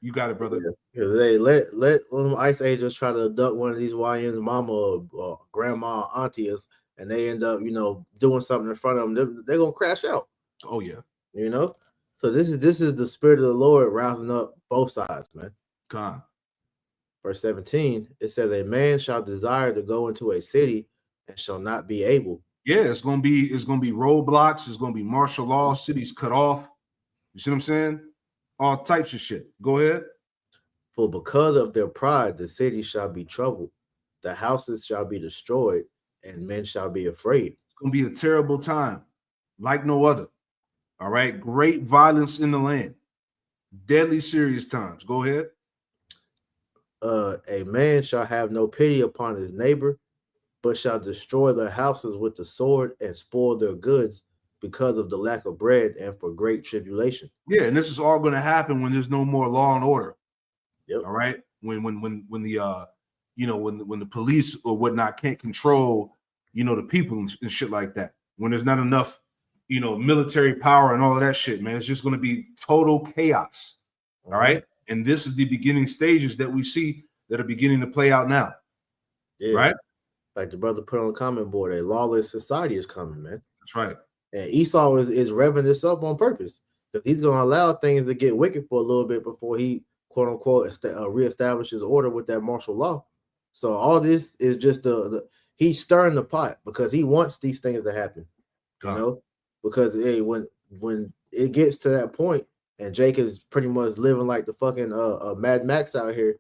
You got it, brother. Yeah, they let one of them ICE agents try to abduct one of these YN's mama or grandma or aunties, and they end up, doing something in front of them. They're gonna crash out. Oh yeah. So this is the spirit of the Lord rousing up both sides, man. God. Verse 17, it says, "A man shall desire to go into a city and shall not be able." Yeah, it's gonna be roadblocks. It's gonna be martial law. Cities cut off. You see what I'm saying? All types of shit. Go ahead. For because of their pride, the city shall be troubled, the houses shall be destroyed, and men shall be afraid. It's gonna be a terrible time, like no other. All right, great violence in the land, deadly serious times. Go ahead. A man shall have no pity upon his neighbor, but shall destroy their houses with the sword and spoil their goods because of the lack of bread and for great tribulation. Yeah, and this is all going to happen when there's no more law and order. Yep. All right. When the when the police or whatnot can't control the people and shit like that. When there's not enough military power and all of that shit, man, it's just going to be total chaos. All right. And this is the beginning stages that we see that are beginning to play out now. Yeah. Right. Like the brother put on the comment board, a lawless society is coming, man. That's right. And Esau is revving this up on purpose because he's going to allow things to get wicked for a little bit before he, quote unquote, reestablishes order with that martial law. So all this is just he's stirring the pot because he wants these things to happen, because hey, when it gets to that point and Jake is pretty much living like the fucking Mad Max out here,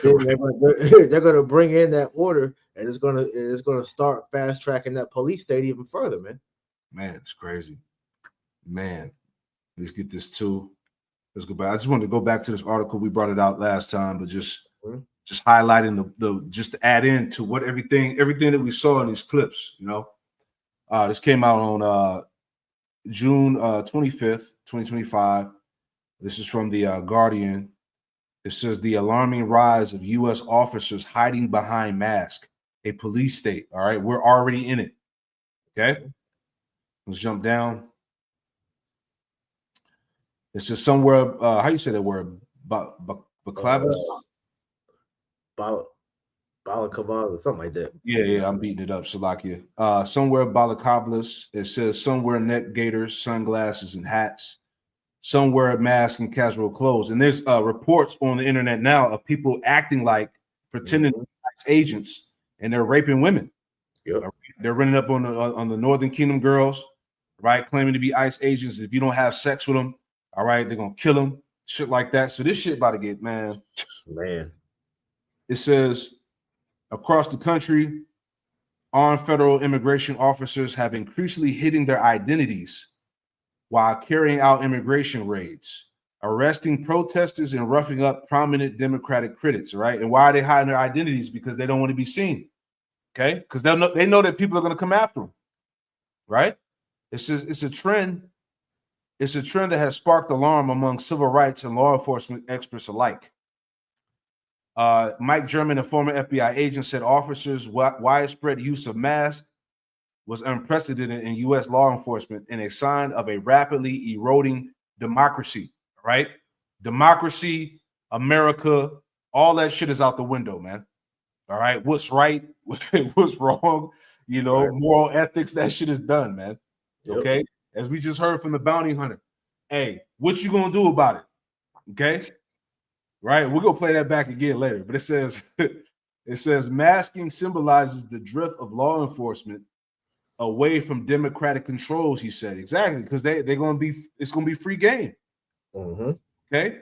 then they're gonna bring in that order and it's gonna start fast tracking that police state even further, man. Man, it's crazy. Man, let's get this too. Let's go back. I just wanted to go back to this article. We brought it out last time, but just highlighting the just to add in to what everything that we saw in these clips. This came out on June 25th, 2025. This is from the Guardian. It says the alarming rise of U.S. officers hiding behind mask, a police state. All right, we're already in it. Okay, let's jump down. It says somewhere. How you say that word? Balaclavas. Balaclavas, something like that. Yeah, I'm beating it up, Salakia. Somewhere balaclavas. It says somewhere neck gaiters, sunglasses, and hats. Somewhere masks and casual clothes. And there's reports on the internet now of people acting like pretending to be agents, and they're raping women. Yep. They're running up on the Northern Kingdom girls, right? Claiming to be ICE agents. If you don't have sex with them, all right, they're gonna kill them. Shit like that. So this shit about to get, man. It says across the country, armed federal immigration officers have increasingly hidden their identities while carrying out immigration raids, arresting protesters and roughing up prominent Democratic critics, right? And why are they hiding their identities? Because they don't want to be seen, okay? Because they know that people are going to come after them, right? It's a trend. It's a trend that has sparked alarm among civil rights and law enforcement experts alike. Mike German, a former FBI agent, said officers' widespread use of masks was unprecedented in U.S. law enforcement and a sign of a rapidly eroding democracy, right? Democracy, America, all that shit is out the window, man. All right. What's right? What's wrong? Moral ethics, that shit is done, man. Yep. Okay. As we just heard from the bounty hunter. Hey, what you gonna do about it? Okay. Right. We're gonna play that back again later. But it says masking symbolizes the drift of law enforcement away from democratic controls, he said. Exactly, because it's gonna be free game. Okay.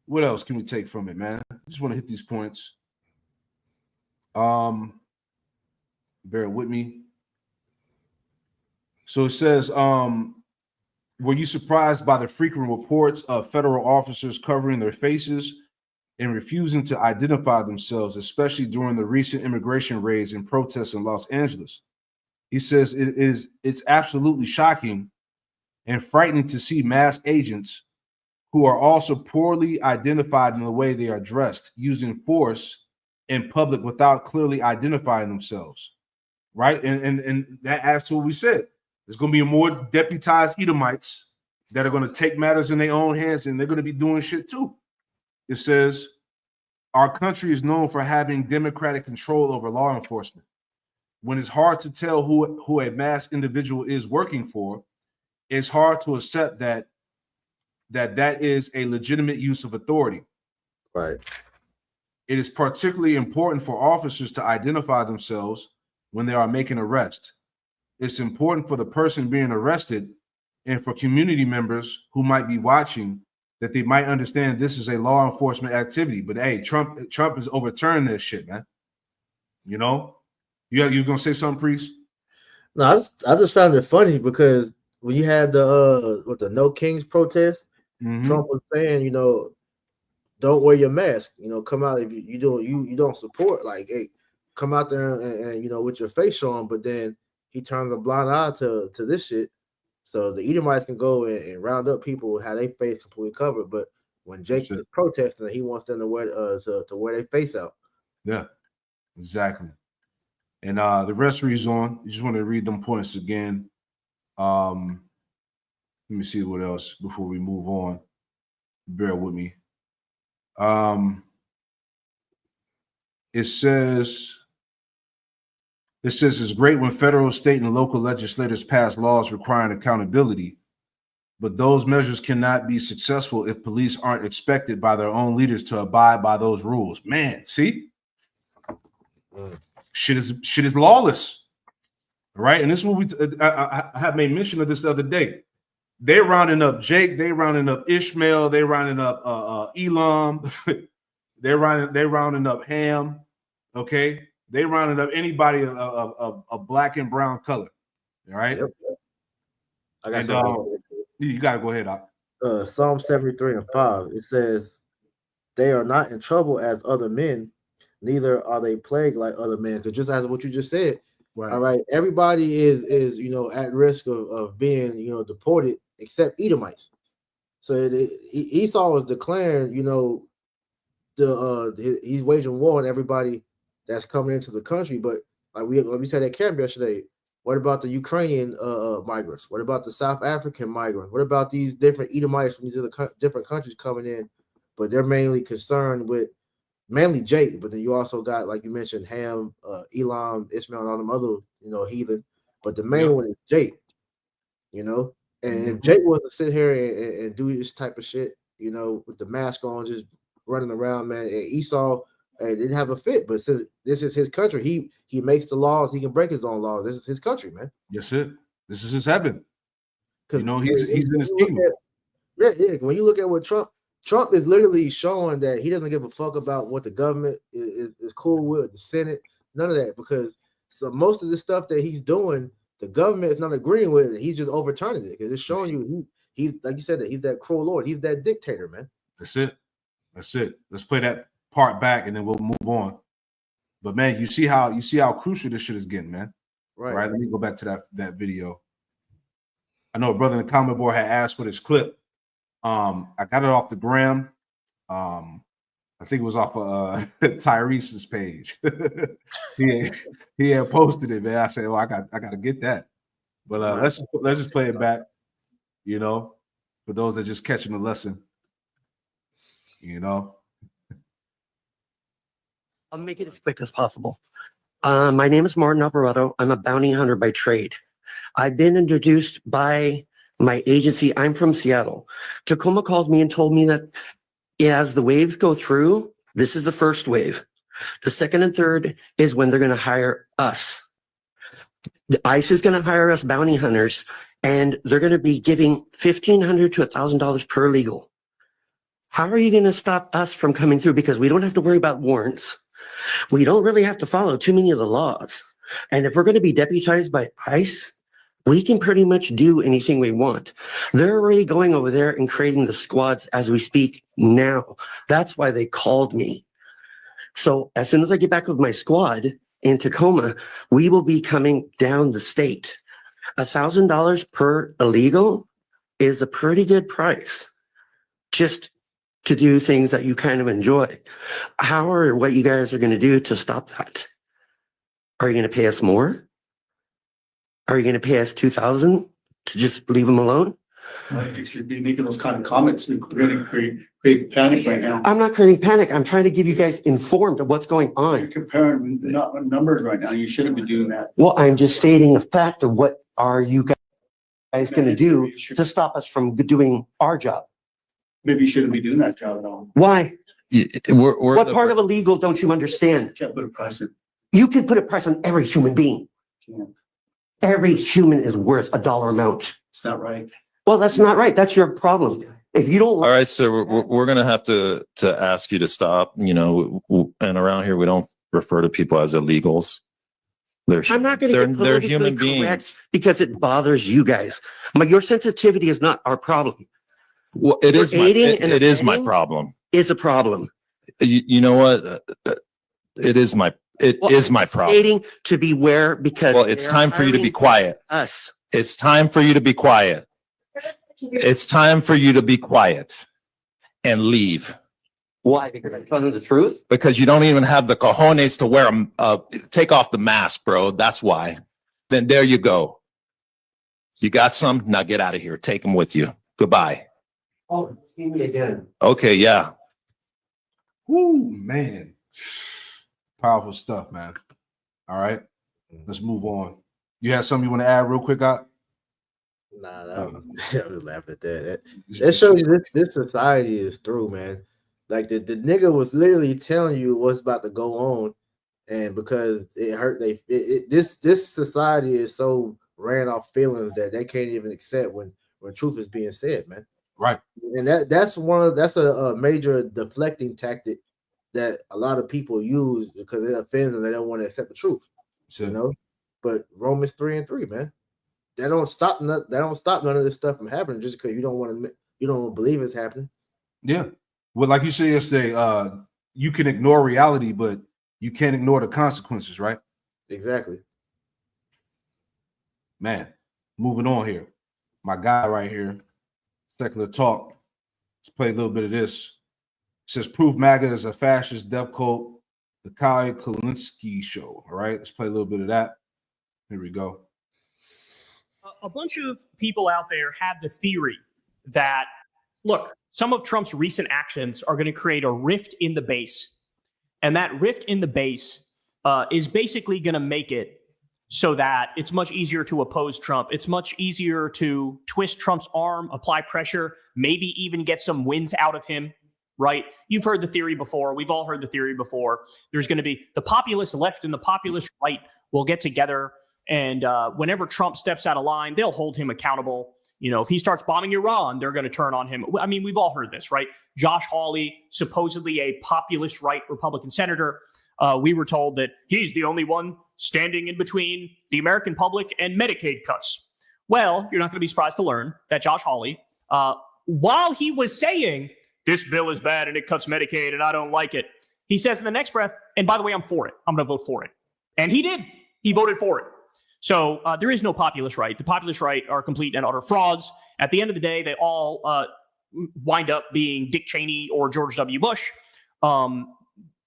What else can we take from it, man? I just want to hit these points. Bear with me. So it says, were you surprised by the frequent reports of federal officers covering their faces and refusing to identify themselves, especially during the recent immigration raids and protests in Los Angeles? He says it's absolutely shocking and frightening to see masked agents who are also poorly identified in the way they are dressed, using force in public without clearly identifying themselves, right? And that adds to what we said. There's going to be more deputized Edomites that are going to take matters in their own hands, and they're going to be doing shit too. It says, our country is known for having democratic control over law enforcement. When it's hard to tell who a masked individual is working for, it's hard to accept that is a legitimate use of authority. Right. It is particularly important for officers to identify themselves when they are making arrests. It's important for the person being arrested and for community members who might be watching that they might understand this is a law enforcement activity. But hey, Trump is overturning this shit, man. You know, you gonna say something, Priest? No, I just found it funny because when you had the No Kings protest, Trump was saying, you know, don't wear your mask. You know, come out if you don't support. Like, hey, come out there and you know with your face showing. But then he turns a blind eye to this shit. So the Edomites can go and round up people who have their face completely covered. But when Jake is protesting, he wants them to wear to wear their face out. Yeah, exactly. And the rest reads on. You just want to read them points again. Let me see what else before we move on. Bear with me. It says it's great when federal, state, and local legislators pass laws requiring accountability, but those measures cannot be successful if police aren't expected by their own leaders to abide by those rules. Man, see? Shit is lawless. All right. And this is what I have made mention of this the other day. They're rounding up Jake, they rounding up Ishmael, they rounding up Elam, they're rounding up Ham. Okay, they rounded up anybody of black and brown color. All right. Yep. I got you gotta go ahead, Doc. Psalm 73:5. It says, they are not in trouble as other men, neither are they plagued like other men. Because just as what you just said, right. All right, everybody is you know at risk of being deported except Edomites. So Esau was declaring he's waging war on everybody that's coming into the country. But like we said at camp yesterday, what about the Ukrainian migrants? What about the South African migrants? What about these different Edomites from these other different countries coming in? But they're mainly concerned with mainly Jake, but then you also got, like you mentioned, Ham, Elam, Ishmael, and all them other heathen. But the main one is Jake, and if Jake was to sit here and do this type of shit, with the mask on, just running around, man, and Esau didn't have a fit. But since this is his country, he makes the laws. He can break his own laws. This is his country, man. Yes, it. This is his heaven. Because he's in his kingdom. Yeah. When you look at what Trump is literally showing that he doesn't give a fuck about what the government is cool with, the Senate, none of that. Because most of the stuff that he's doing, the government is not agreeing with it. He's just overturning it because it's showing you he's like you said that he's that cruel lord. He's that dictator, man. That's it. Let's play that part back and then we'll move on. But man, you see how crucial this shit is getting, man. Right. Let me go back to that video. I know a brother in the comment board had asked for this clip. I got it off the gram. I think it was off Tyrese's page. he had posted it, man. I said, "Oh, I got to get that." But let's just play it back. For those that just catching the lesson. I'll make it as quick as possible. My name is Martin Alvarado. I'm a bounty hunter by trade. I've been introduced by my agency. I'm from Seattle. Tacoma called me and told me that as the waves go through, this is the first wave. The second and third is when they're going to hire us. The ICE is going to hire us bounty hunters, and they're going to be giving $1,500 to $1,000 per legal. How are you going to stop us from coming through? Because we don't have to worry about warrants. We don't really have to follow too many of the laws. And if we're going to be deputized by ICE, we can pretty much do anything we want. They're already going over there and creating the squads as we speak now. That's why they called me. So as soon as I get back with my squad in Tacoma, we will be coming down the state. $1,000 per illegal is a pretty good price just to do things that you kind of enjoy. How or what you guys are going to do to stop that? Are you going to pay us more? Are you going to pay us $2,000 to just leave them alone? You should be making those kind of comments. We're going to create panic right now. I'm not creating panic. I'm trying to give you guys informed of what's going You're on. comparing numbers right now. You shouldn't be doing that. Well, I'm just stating a fact of what are you guys going to do to stop us from doing our job. Maybe you shouldn't be doing that job at all. Why? We're What part of illegal don't you understand? You can't put a price in. You can put a price on every human being. Yeah. Every human is worth a dollar amount. It's not right. Well, that's not right. That's your problem. If you don't. All right, so we're gonna have to ask you to stop. You know, and around here we don't refer to people as illegals. I'm not going to get they're politically human correct beings. because it bothers you guys. But your sensitivity is not our problem. Well, it is my aiding and it is my abetting problem. Is a problem. You know what? It is my problem. Aiding to beware because. Well, it's they are time for you to be hiring quiet. Us. It's time for you to be quiet. It's time for you to be quiet and leave. Why? Because I'm telling the truth. Because you don't even have the cojones to wear take off the mask, bro. That's why. Then there you go. You got some? Now get out of here. Take them with you. Goodbye. Oh, see me again. Okay, yeah. Woo, man. Powerful stuff, man. All right. Let's move on. You have something you want to add real quick, Doc? Nah, I was laughing at that. That shows you this society is through, man. Like the nigga was literally telling you what's about to go on, and because it hurt this society is so ran off feelings that they can't even accept when truth is being said, man. Right. And that's a major deflecting tactic that a lot of people use because it offends them. They don't want to accept the truth. So, You know, but Romans 3:3, man. That don't stop none of this stuff from happening just because you don't believe it's happening. yeah. Well, like you said yesterday, you can ignore reality, but you can't ignore the consequences, right? Exactly. Man, moving on here. My guy right here, Secular Talk. Let's play a little bit of this. It says, prove MAGA is a fascist death cult, the Kyle Kulinski show. All right, let's play a little bit of that. Here we go. A bunch of people out there have the theory that, look, some of Trump's recent actions are going to create a rift in the base. And that rift in the base is basically going to make it so that it's much easier to oppose Trump. It's much easier to twist Trump's arm, apply pressure, maybe even get some wins out of him, right? You've heard the theory before. We've all heard the theory before. There's going to be the populist left and the populist right will get together. And whenever Trump steps out of line, they'll hold him accountable. You know, if he starts bombing Iran, they're going to turn on him. I mean, we've all heard this, right? Josh Hawley, supposedly a populist right Republican senator. We were told that he's the only one standing in between the American public and Medicaid cuts. Well, you're not going to be surprised to learn that Josh Hawley, while he was saying this bill is bad and it cuts Medicaid and I don't like it, he says in the next breath, and by the way, I'm for it. I'm going to vote for it. And he did. He voted for it. So there is no populist right. The populist right are complete and utter frauds. At the end of the day, they all wind up being Dick Cheney or George W. Bush.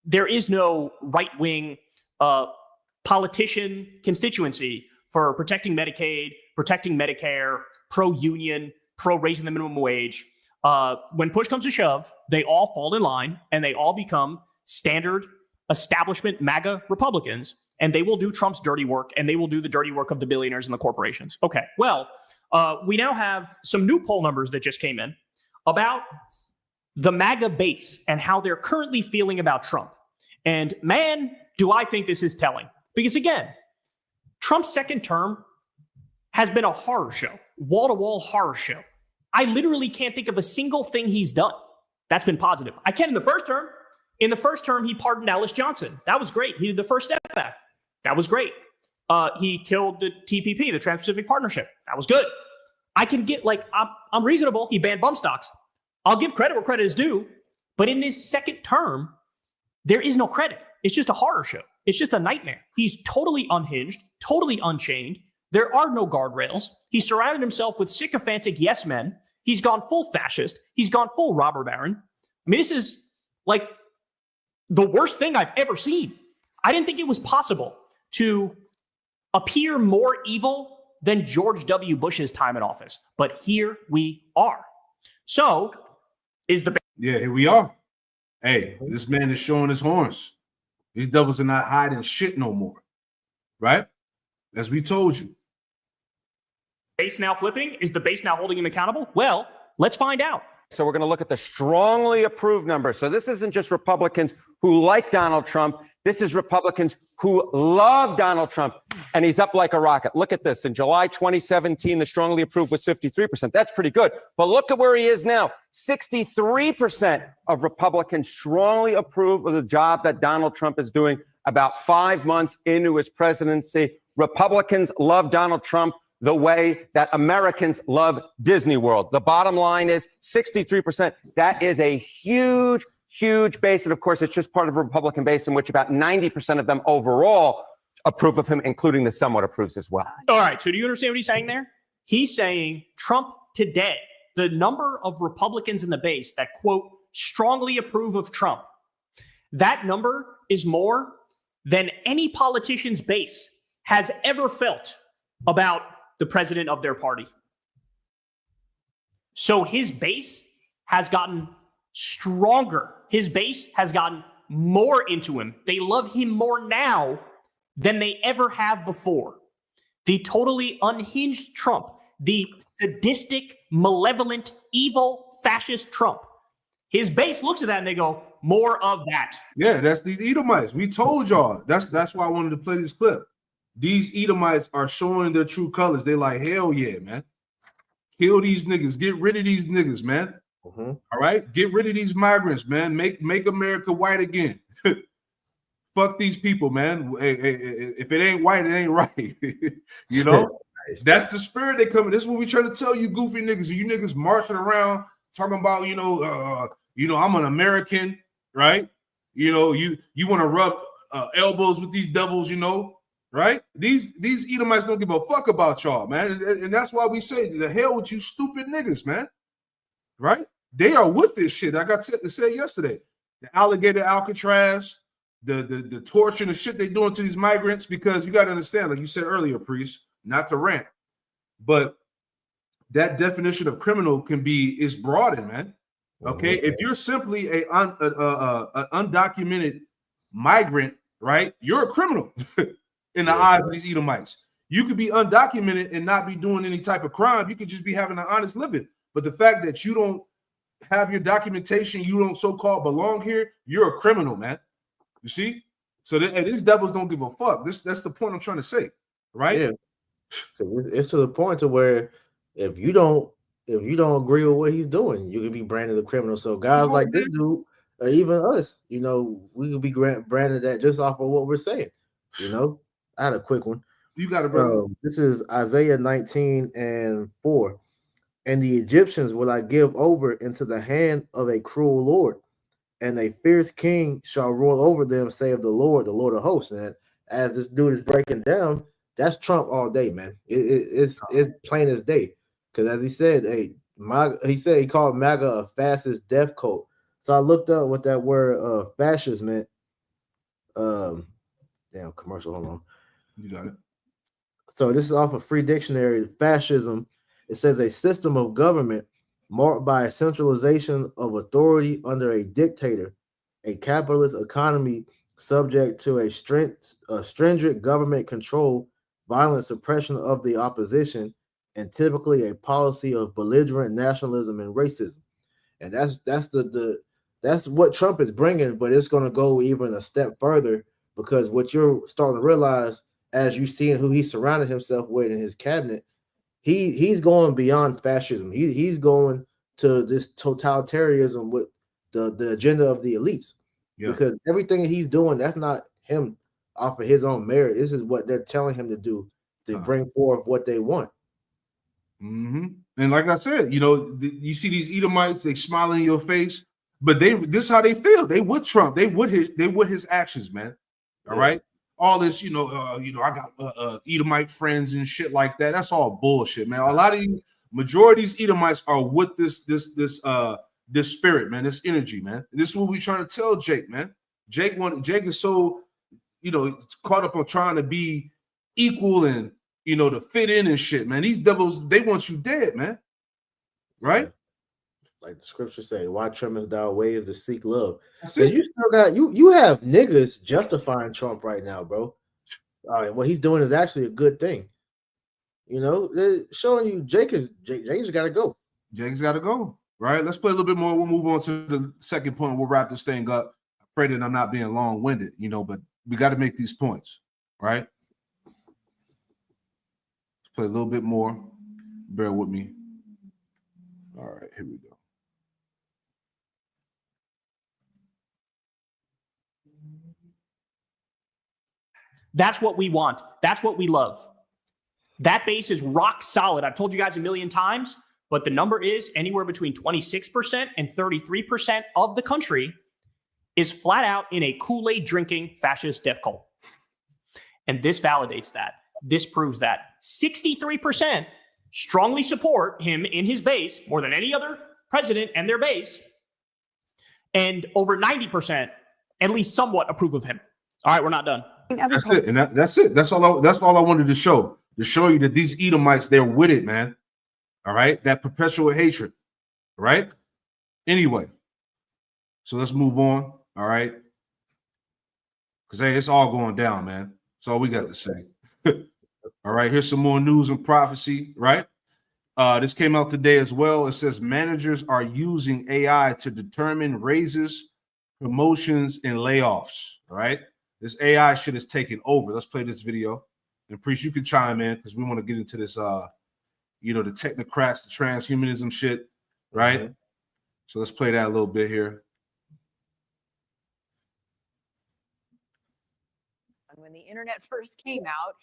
There is no right-wing politician constituency for protecting Medicaid, protecting Medicare, pro-union, pro-raising the minimum wage. When push comes to shove, they all fall in line and they all become standard establishment MAGA Republicans. And they will do Trump's dirty work, and they will do the dirty work of the billionaires and the corporations. Okay, well, we now have some new poll numbers that just came in about the MAGA base and how they're currently feeling about Trump. And man, do I think this is telling. Because again, Trump's second term has been a horror show, wall-to-wall horror show. I literally can't think of a single thing he's done that's been positive. I can in the first term. In the first term, he pardoned Alice Johnson. That was great. He did the First Step Act. That was great. He killed the TPP, the Trans-Pacific Partnership. That was good. I can get, like, I'm reasonable. He banned bump stocks. I'll give credit where credit is due. But in this second term, there is no credit. It's just a horror show. It's just a nightmare. He's totally unhinged, totally unchained. There are no guardrails. He surrounded himself with sycophantic yes men. He's gone full fascist. He's gone full robber baron. I mean, this is like the worst thing I've ever seen. I didn't think it was possible to appear more evil than George W. Bush's time in office. But here we are. So is the Yeah, here we are. Hey, this man is showing his horns. These devils are not hiding shit no more. Right? As we told you. base now flipping? Is the base now holding him accountable? Well, let's find out. So we're going to look at the strongly approved number. So this isn't just Republicans who like Donald Trump. This is Republicans who love Donald Trump. And he's up like a rocket. Look at this. In July 2017, the strongly approved was 53%. That's pretty good. But look at where he is now. 63% of Republicans strongly approve of the job that Donald Trump is doing about 5 months into his presidency. Republicans love Donald Trump the way that Americans love Disney World. The bottom line is 63%. That is a huge, huge base. And of course, it's just part of a Republican base in which about 90% of them overall approve of him, including the somewhat approves as well. All right. So do you understand what he's saying there? He's saying Trump today, the number of Republicans in the base that, quote, strongly approve of Trump, that number is more than any politician's base has ever felt about the president of their party. So his base has gotten stronger. His base has gotten more into him. They love him more now than they ever have before. The totally unhinged Trump, the sadistic, malevolent, evil, fascist Trump. His base looks at that and they go, more of that. Yeah, that's these Edomites. We told y'all. That's why I wanted to play this clip. These Edomites are showing their true colors. They're like, hell yeah, man. Kill these niggas. Get rid of these niggas, man. All right? Get rid of these migrants, man. Make America white again. Fuck these people, man. If it ain't white, it ain't right. You know? That's the spirit they come in. This is what we trying to tell you, goofy niggas. You niggas marching around talking about, I'm an American, right? You want to rub elbows with these devils, right? These Edomites don't give a fuck about y'all, man. And that's why we say, the hell with you stupid niggas, man. Right? They are with this shit. Like I said yesterday, the alligator Alcatraz, the torture and the shit they doing to these migrants, because you got to understand, like you said earlier, Priest, not to rant, but that definition of criminal is broadened, man. Okay, if you're simply an undocumented migrant, right, you're a criminal in the eyes of these Edomites. You could be undocumented and not be doing any type of crime. You could just be having an honest living. But the fact that you don't have your documentation, you don't so-called belong here, you're a criminal, man. You see? So these devils don't give a fuck. That's the point I'm trying to say, right? Yeah. It's to the point to where if you don't agree with what he's doing, you can be branded a criminal. So guys like this dude, or even us, we could be branded that just off of what we're saying. I had a quick one. You got it, brother. This is Isaiah 19:4. And the Egyptians will I give over into the hand of a cruel Lord, and a fierce king shall rule over them, save the Lord of hosts. And as this dude is breaking down, that's Trump all day, man. It's plain as day. Because as he said, he called MAGA a fascist death cult. So I looked up what that word fascist meant. Damn, commercial, hold on. You got it. So this is off a free dictionary. Fascism, it says a system of government marked by a centralization of authority under a dictator, a capitalist economy subject to a stringent government control, violent suppression of the opposition, and typically a policy of belligerent nationalism and racism. And that's what Trump is bringing, but it's going to go even a step further, because what you're starting to realize as you see who he surrounded himself with in his cabinet, he's going beyond fascism. He's going to this totalitarianism with the agenda of the elites. Yeah. Because everything that he's doing, that's not him off of his own merit. This is what they're telling him to do to bring forth what they want. Mm-hmm. And like I said, you see these Edomites, they smile in your face, but this is how they feel. They with Trump. They with his actions, man. All right. All this, I got Edomite friends and shit like that. That's all bullshit, man. A lot of majority of these Edomites are with this spirit, man. This energy, man. This is what we're trying to tell Jake, man. Jake is so, caught up on trying to be equal and you know, to fit in and shit, man. These devils, they want you dead, man. Right? Like the scripture say, why tremors thou ways to seek love? That's And it. you still got you have niggas justifying Trump right now, bro. All right, what he's doing is actually a good thing. You know, they're showing you Jake's got to go. Jake's got to go. Right? Let's play a little bit more. We'll move on to the second point. We'll wrap this thing up. I pray that I'm not being long-winded, you know, but we got to make these points, right? Let's play a little bit more. Bear with me. All right, here we go. That's what we want. That's what we love. That base is rock solid. I've told you guys a million times, but the number is anywhere between 26% and 33% of the country is flat out in a Kool-Aid drinking fascist death cult. And this validates that. This proves that. 63% strongly support him in his base more than any other president and their base. And over 90% at least somewhat approve of him. All right, we're not done. That's it. And that's it. That's all I wanted to show you that these Edomites, they're with it, man. All right, that perpetual hatred. All right. Anyway, so let's move on. All right, because hey, it's all going down, man. That's all we got to say. All right, here's some more news and prophecy. Right, this came out today as well. It says managers are using AI to determine raises, promotions, and layoffs. All right, this AI shit is taking over. Let's play this video. And Priest, you can chime in because we want to get into this, you know, the technocrats, the transhumanism shit, right? Mm-hmm. So let's play that a little bit here. When the internet first came out,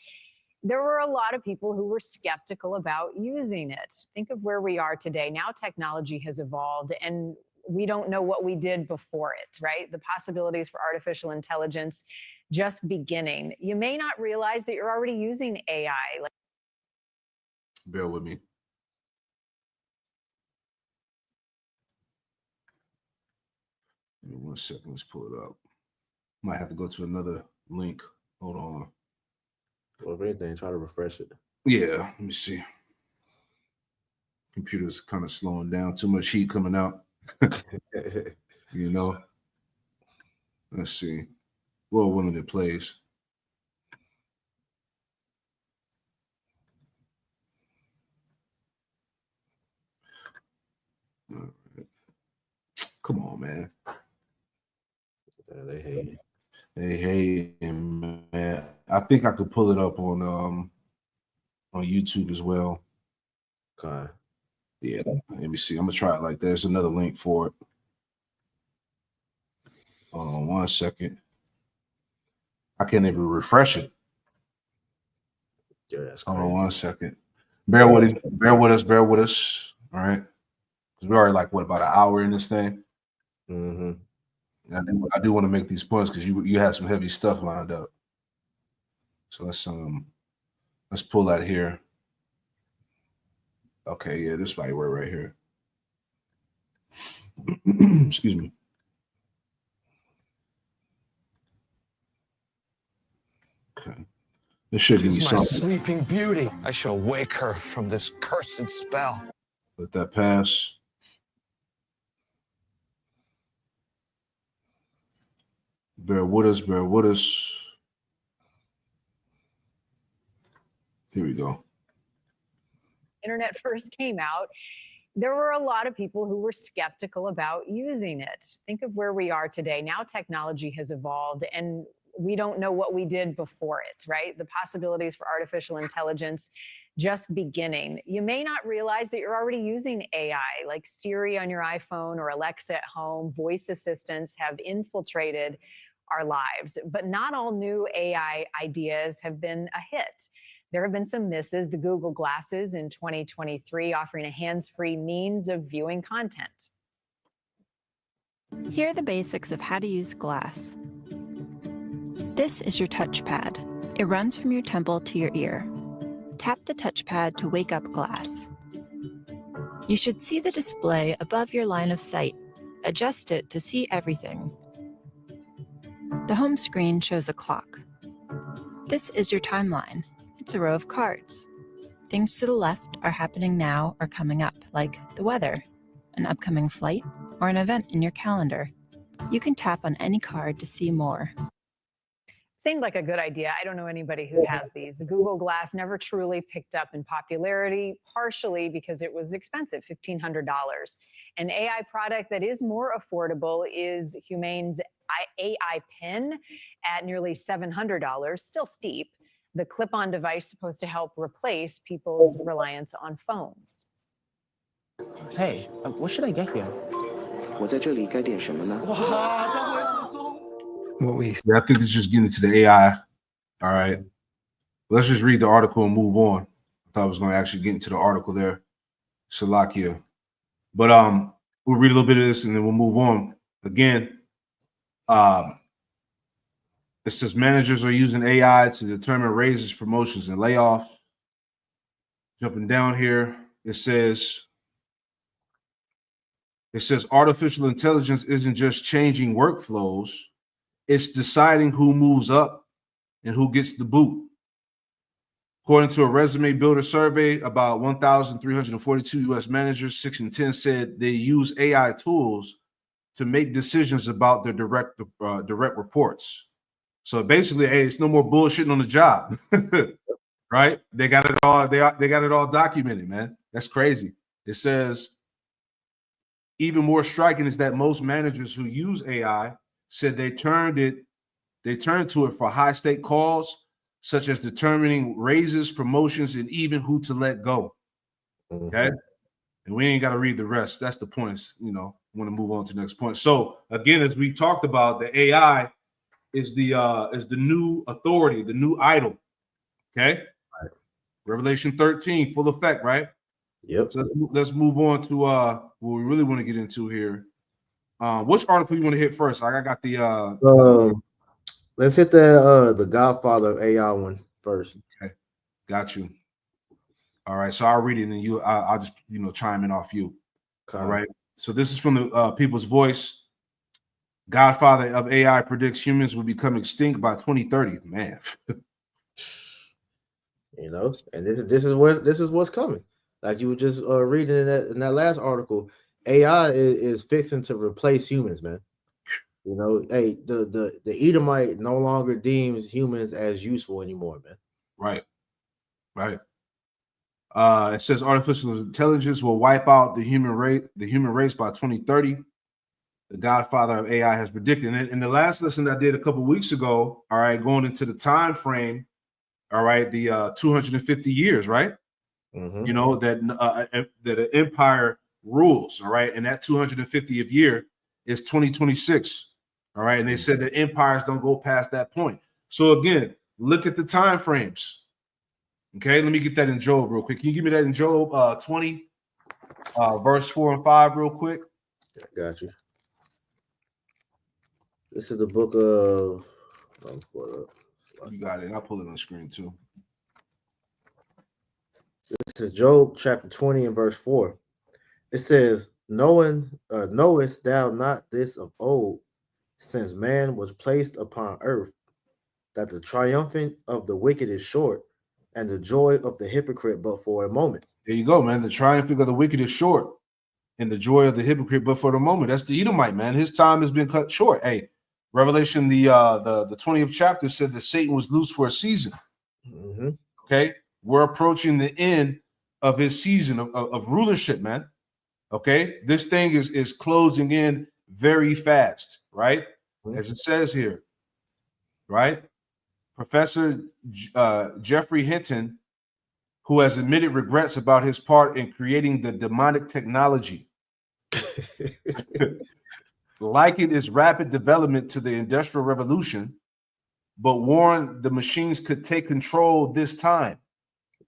there were a lot of people who were skeptical about using it. Think of where we are today. Now technology has evolved and we don't know what we did before it, right? The possibilities for artificial intelligence just beginning. You may not realize that you're already using AI. Bear with me. Give me 1 second. Let's pull it up. Might have to go to another link. Hold on. Well, if anything, try to refresh it. Yeah, let me see. Computer's kind of slowing down. Too much heat coming out. You know. Let's see. Well, women it plays. All right. Come on, man. Yeah, they hate it. They hate him, man. I think I could pull it up on YouTube as well. Okay. Yeah, let me see. I'm gonna try it like that. There's another link for it. Hold on 1 second. I can't even refresh it. Yeah, that's Hold crazy. on 1 second. Bear with it. Bear with us. Bear with us. All right. Because we're already like, what, about an hour in this thing? Mm-hmm. I do want to make these points because you have some heavy stuff lined up. So let's pull that here. Okay, yeah, this might work right here. Excuse me. Okay. This should give me something. Sleeping beauty. I shall wake her from this cursed spell. Let that pass. Bear with us, bear with us. Here we go. Internet first came out, there were a lot of people who were skeptical about using it. Think of where we are today. Now technology has evolved and we don't know what we did before it, right? The possibilities for artificial intelligence just beginning. You may not realize that you're already using AI, like Siri on your iPhone or Alexa at home. Voice assistants have infiltrated our lives, but not all new AI ideas have been a hit. There have been some misses. The Google Glasses in 2023 offering a hands-free means of viewing content. Here are the basics of how to use Glass. This is your touchpad. It runs from your temple to your ear. Tap the touchpad to wake up Glass. You should see the display above your line of sight. Adjust it to see everything. The home screen shows a clock. This is your timeline. It's a row of cards. Things to the left are happening now or coming up, like the weather, an upcoming flight, or an event in your calendar. You can tap on any card to see more. Seemed like a good idea. I don't know anybody who has these. The Google Glass never truly picked up in popularity, partially because it was expensive, $1,500. An AI product that is more affordable is Humane's AI Pen at nearly $700, still steep. The clip-on device supposed to help replace people's reliance on phones. Hey, what should I get here? 我在这里该点什么呢？ What we Yeah, I think this is just getting into the AI. All right. Let's just read the article and move on. I thought I was going to actually get into the article there. Salakia. But we'll read a little bit of this and then we'll move on. Again, it says managers are using AI to determine raises, promotions, and layoffs. Jumping down here, it says artificial intelligence isn't just changing workflows, it's deciding who moves up and who gets the boot. According to a resume builder survey, about 1,342 U.S. managers, 6 in 10 said they use AI tools to make decisions about their direct reports. So basically, hey, it's no more bullshitting on the job, right? They got it all. They got it all documented, man. That's crazy. It says even more striking is that most managers who use AI said they turned to it for high-stake calls, such as determining raises, promotions, and even who to let go. Okay, and we ain't got to read the rest. That's the points. You know, want to move on to the next point. So again, as we talked about, the AI is the new authority, the new idol. Okay, right. Revelation 13, full effect, right? Yep. So let's move on to what we really want to get into here. Which article you want to hit first? I got the let's hit the Godfather of AI one first. Okay, got you. All right, so I'll read it and I'll just chime in off you. Okay. All right. So this is from the People's Voice. Godfather of AI predicts humans will become extinct by 2030. Man, and this is what's coming. Like you were just reading in that last article, AI is fixing to replace humans, man. Hey, the Edomite no longer deems humans as useful anymore, man. Right. It says artificial intelligence will wipe out the human race by 2030. The Godfather of AI has predicted. And in the last lesson I did a couple weeks ago, all right, going into the time frame, all right, the 250 years, right? Mm-hmm. That an empire rules, all right, and that 250th year is 2026, all right, and they said that empires don't go past that point. So again, look at the time frames. Okay, let me get that in Job real quick. Can you give me that in Job 20, verse 4 and 5 real quick? Got you. This is the book of. You got it. I'll pull it on the screen too. This is Job chapter 20 and verse 4. It says, knowest thou not this of old, since man was placed upon earth, that the triumphing of the wicked is short, and the joy of the hypocrite but for a moment. There you go, man. The triumphing of the wicked is short, and the joy of the hypocrite but for the moment. That's the Edomite, man. His time has been cut short. Hey, Revelation, the 20th chapter said that Satan was loose for a season. Mm-hmm. Okay, we're approaching the end of his season of rulership, man. Okay, this thing is closing in very fast, right? Mm-hmm. As it says here, right? Professor Jeffrey Hinton, who has admitted regrets about his part in creating the demonic technology, likened its rapid development to the Industrial Revolution, but warned the machines could take control this time.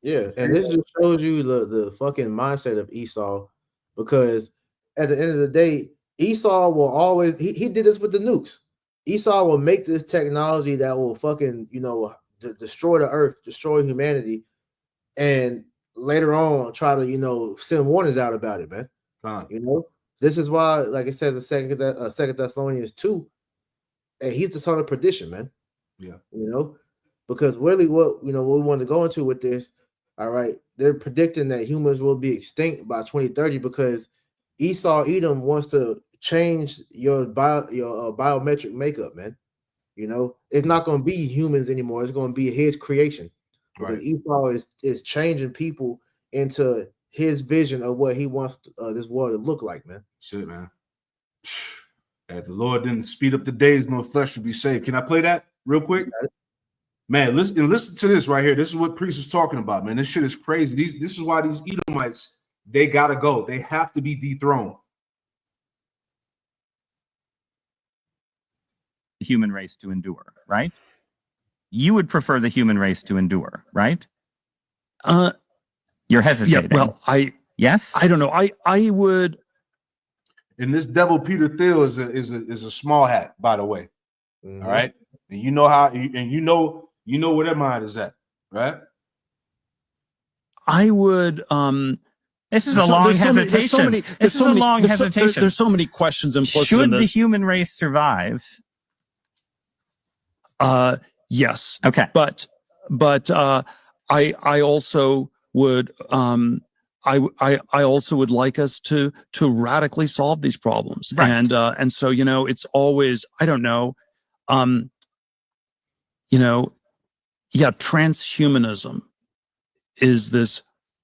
Yeah, and this just shows you the fucking mindset of Esau, because at the end of the day, Esau will always he did this with the nukes. Esau will make this technology that will fucking destroy the earth, destroy humanity, and later on try to send warnings out about it, man. This is why, like it says in Second Thessalonians 2, and he's the son of perdition, man. Yeah. because really what what we want to go into with this, all right, they're predicting that humans will be extinct by 2030 because Esau Edom wants to change your biometric makeup, man. It's not going to be humans anymore. It's going to be his creation because Esau is changing people into his vision of what he wants this world to look like, man. That's it, man. If the Lord didn't speed up the days, no flesh should be saved. Can I play that real quick? Man, listen to this right here. This is what Priest is talking about, man. This shit is crazy. This is why these Edomites, they gotta go. They have to be dethroned. The human race to endure, right? You would prefer the human race to endure, right? You're hesitating. Yeah, well, yes, I don't know. I would. And this devil Peter Thiel is a small hat, by the way. All right, and you know how, and you know where their mind is at, right? I would. This is a long hesitation. This is a long hesitation. There's so many questions implicit in Should the this. human race survive? Yes. Okay. But I also would I also would like us to radically solve these problems. Right. And so it's always, I don't know, transhumanism is this,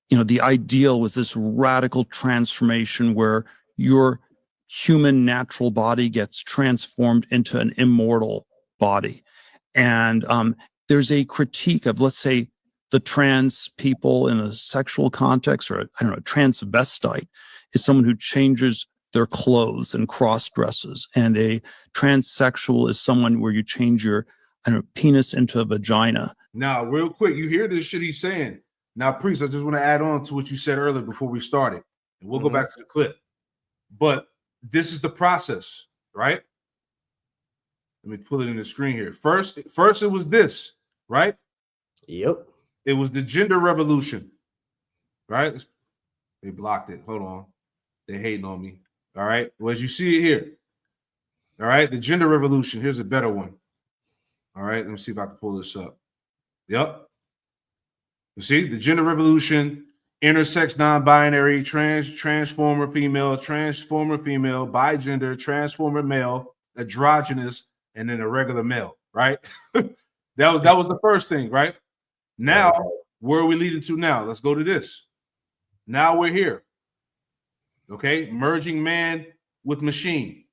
the ideal was this radical transformation where your human natural body gets transformed into an immortal body. And there's a critique of, let's say, the trans people in a sexual context, or I don't know, a transvestite is someone who changes their clothes and cross dresses, and a transsexual is someone where you change your, I don't know, penis into a vagina. Now, real quick, you hear this shit he's saying. Now, Priest, I just want to add on to what you said earlier before we started, and we'll go back to the clip. But this is the process, right? Let me pull it in the screen here. First it was this, right? Yep. It was the gender revolution, right? They blocked it. Hold on. They hating on me. All right. Well, as you see it here, all right, the gender revolution. Here's a better one. All right. Let me see if I can pull this up. Yep. You see the gender revolution, intersex, non-binary, transformer female, bigender, transformer male, androgynous, and then a regular male, right? that was the first thing, right? Now, where are we leading to now? Let's go to this. Now we're here. Okay, merging man with machine.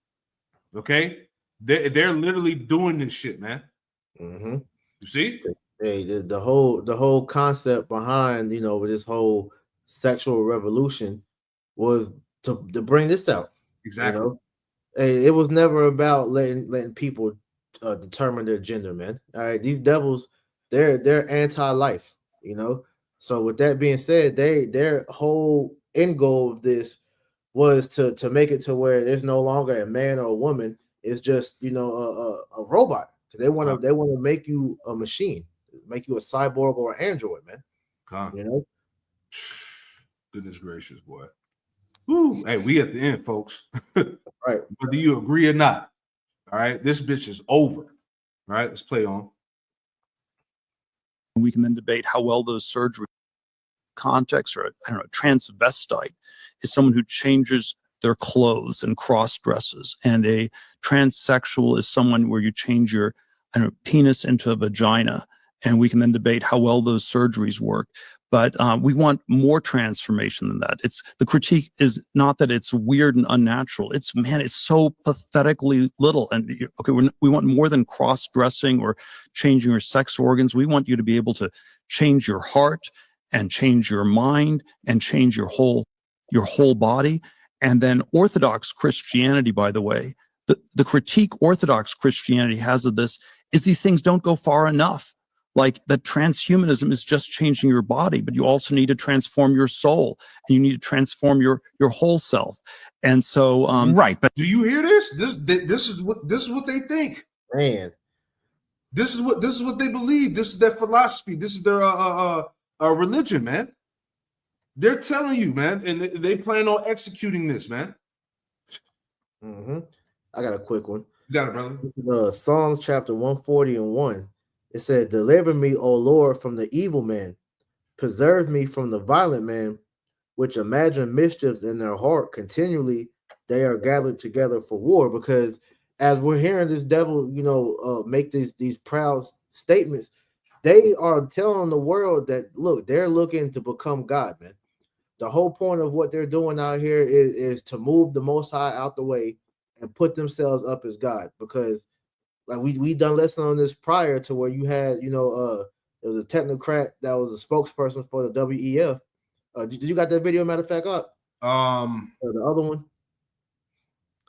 Okay, they're literally doing this shit, man. You see? Hey, the whole concept behind with this whole sexual revolution was to bring this out. Exactly. Hey, it was never about letting people determine their gender, man. All right, these devils, they're anti-life, So with that being said, their whole end goal of this was to make it to where there's no longer a man or a woman. It's just a robot. They want to make you a machine, make you a cyborg or an android, man. Goodness gracious, boy. Woo. Hey, we at the end, folks. Right. Whether you agree or not. All right. This bitch is over. All right. Let's play on. We can then debate how well those surgery contexts, or I don't know, transvestite is someone who changes their clothes and cross dresses, and a transsexual is someone where you change your, I don't know, penis into a vagina, and we can then debate how well those surgeries work. But we want more transformation than that. The critique is not that it's weird and unnatural. It's so pathetically little. And okay, we want more than cross-dressing or changing your sex organs. We want you to be able to change your heart and change your mind and change your whole body. And then Orthodox Christianity, by the way, the critique Orthodox Christianity has of this is these things don't go far enough. Like that transhumanism is just changing your body, but you also need to transform your soul, and you need to transform your whole self. And so, right. But do you hear this? This is what they think, man. This is what they believe. This is their philosophy. This is their religion, man. They're telling you, man, and they plan on executing this, man. I got a quick one. You got it, brother. Psalms chapter 140 and 1. It said, "Deliver me, O Lord, from the evil man. Preserve me from the violent man, which imagine mischiefs in their heart continually. They are gathered together for war." Because as we're hearing this devil, make these proud statements, they are telling the world that look, they're looking to become God, man. The whole point of what they're doing out here is to move the Most High out the way and put themselves up as God. Because like we done lesson on this prior to where you had, there was a technocrat that was a spokesperson for the WEF. Did you got that video? Matter of fact, up. Or the other one,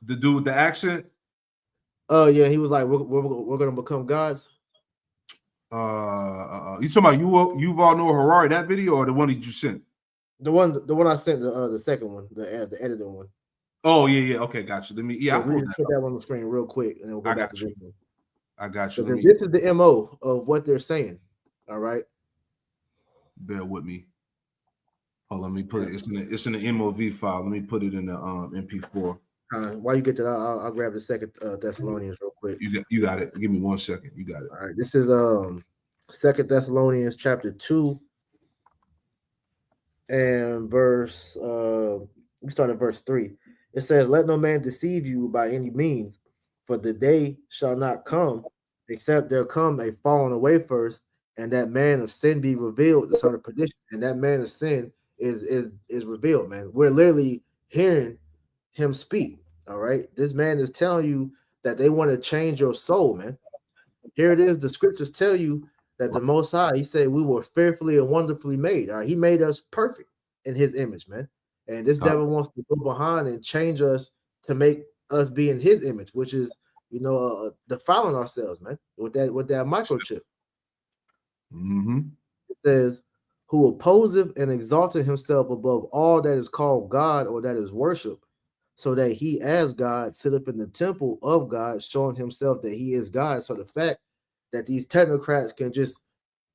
the dude with the accent. Oh yeah, he was like, "We're gonna become gods." You talking about Yuval Noah Harari, that video, or the one that you sent? The one I sent, the second one, the edited one. Oh yeah. Okay, gotcha. Let me. I we pulled just put that one on the screen real quick, and then we'll go back to this one. I got you. Because this is the MO of what they're saying. All right. Bear with me. Hold on, let me put it. It's in the MOV file. Let me put it in the MP4. While you get that, I'll grab the second Thessalonians real quick. You got it. Give me 1 second. You got it. All right. This is Second Thessalonians chapter 2 and verse. We start at verse 3. It says, "Let no man deceive you by any means, for the day shall not come, except there come a falling away first, and that man of sin be revealed, the son of perdition." And that man of sin is revealed, man. We're literally hearing him speak. All right. This man is telling you that they want to change your soul, man. Here it is. The scriptures tell you that the Most High, he said, we were fearfully and wonderfully made. All right. He made us perfect in his image, man. And this devil wants to go behind and change us to make us be in his image, which is, defiling ourselves, man, with that microchip. Mm-hmm. It says, "Who opposeth and exalted himself above all that is called God or that is worship, so that he as God sitteth in the temple of God, showing himself that he is God." So the fact that these technocrats can just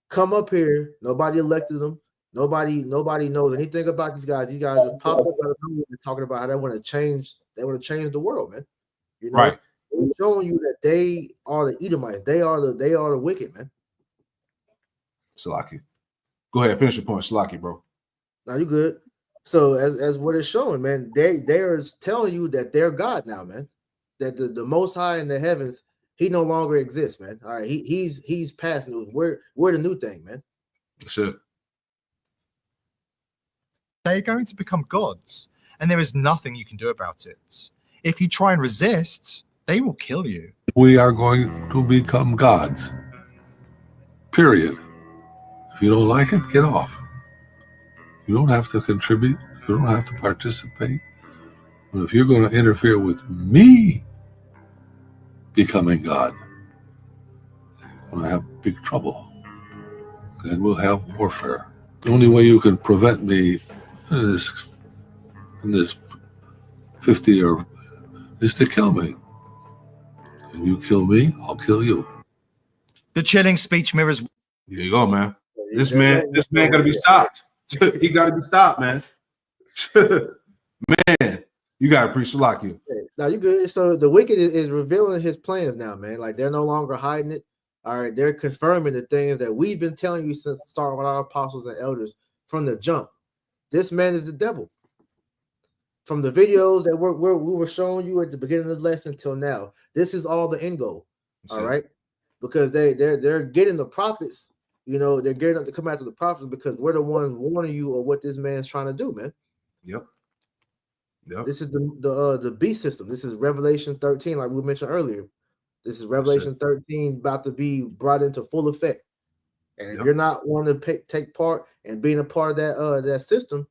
come up here, nobody elected them, nobody knows anything about these guys. These guys are popping up out of nowhere and talking about how they want to change the world, man. Right. They're showing you that they are the Edomites. They are the wicked, man. Salaki. Go ahead, finish your point, Salaki, bro. Now you good. So as what it's showing, man, they are telling you that they're God now, man. That the Most High in the heavens, he no longer exists, man. All right, he's past news. We're the new thing, man. That's it. They're going to become gods, and there is nothing you can do about it. If you try and resist, they will kill you. We are going to become gods. Period. If you don't like it, get off. You don't have to contribute. You don't have to participate. But if you're going to interfere with me becoming God, you're going to have big trouble. And we'll have warfare. The only way you can prevent me in this 50 or is to kill me. If you kill me, I'll kill you. The chilling speech mirrors. There you go, man. This man got to be stopped. He got to be stopped, man. Man, you got to preach Salaki. Now you good. So the wicked is revealing his plans now, man. Like they're no longer hiding it. All right, they're confirming the things that we've been telling you since the start with our apostles and elders from the jump. This man is the devil. From the videos that we were showing you at the beginning of the lesson till now, this is all the end goal. All right, because they're getting the prophets. They're getting up to come after the prophets because we're the ones warning you of what this man's trying to do, man. Yep. This is the beast system. This is Revelation 13, like we mentioned earlier. This is Revelation 13 about to be brought into full effect. And if you're not wanting to take part and being a part of that system,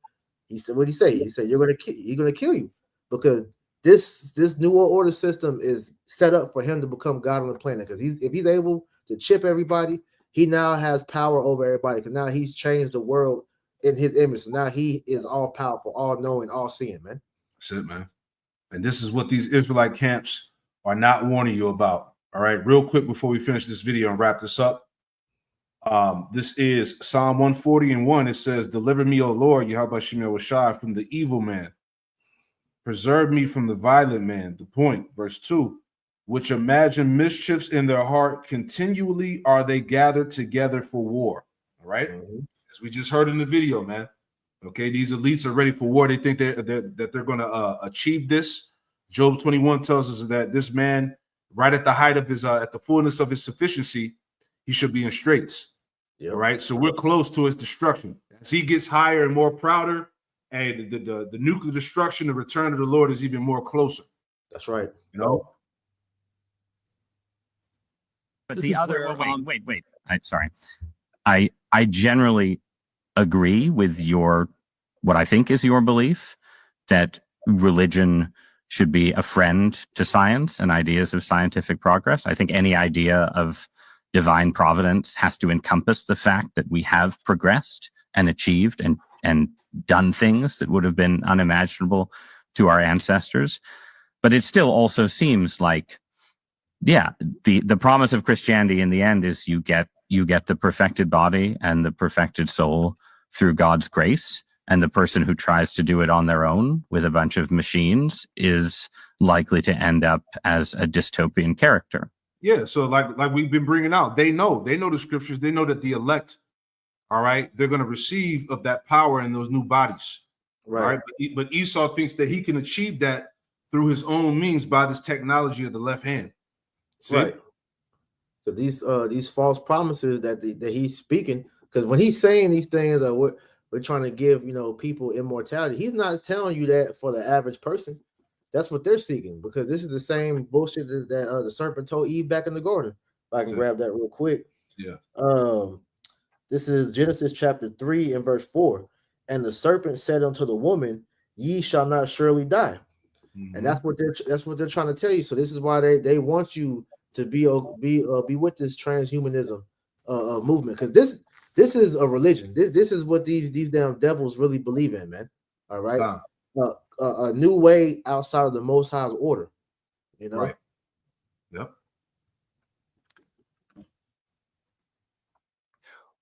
he said, what did he say? He said, you're gonna kill you, because this new world order system is set up for him to become God on the planet. Because if he's able to chip everybody, he now has power over everybody. Because now he's changed the world in his image. So now he is all powerful, all knowing, all seeing, man. That's it, man. And this is what these Israelite camps are not warning you about. All right, real quick before we finish this video and wrap this up. This is Psalm 140:1. It says, "Deliver me, O Lord, Yahweh Shemel Washai, from the evil man. Preserve me from the violent man." The point, verse 2. which imagine mischiefs in their heart, continually are they gathered together for war. All right. As we just heard in the video, man. Okay, these elites are ready for war. They think that they're going to achieve this. Job 21 tells us that this man, right at the height of his, at the fullness of his sufficiency, he should be in straits. All right, so we're close to his destruction. As he gets higher and more prouder, and the nuclear destruction, the return of the Lord is even more closer. That's right. You know. But This the is other, where, wait. I'm sorry. I generally agree with what I think is your belief that religion should be a friend to science and ideas of scientific progress. I think any idea of divine providence has to encompass the fact that we have progressed and achieved and done things that would have been unimaginable to our ancestors. But it still also seems like, yeah, the promise of Christianity in the end is you get the perfected body and the perfected soul through God's grace. And the person who tries to do it on their own with a bunch of machines is likely to end up as a dystopian character. Yeah, so like we've been bringing out, they know the scriptures. They know that the elect, all right, they're going to receive of that power in those new bodies. Right. But Esau thinks that he can achieve that through his own means by this technology of the left hand. See? Right. So these false promises that he's speaking, because when he's saying these things that we're trying to give, people immortality, he's not telling you that for the average person. That's what they're seeking, because this is the same bullshit that the serpent told Eve back in the garden. If I can grab that real quick. Yeah. This is Genesis chapter 3 and verse 4. And the serpent said unto the woman, ye shall not surely die. And that's what they're trying to tell you. So this is why they want you to be with this transhumanism movement, because this is a religion. This is what these damn devils really believe in, man. All right. A new way outside of the Most High's order. Right. Yep.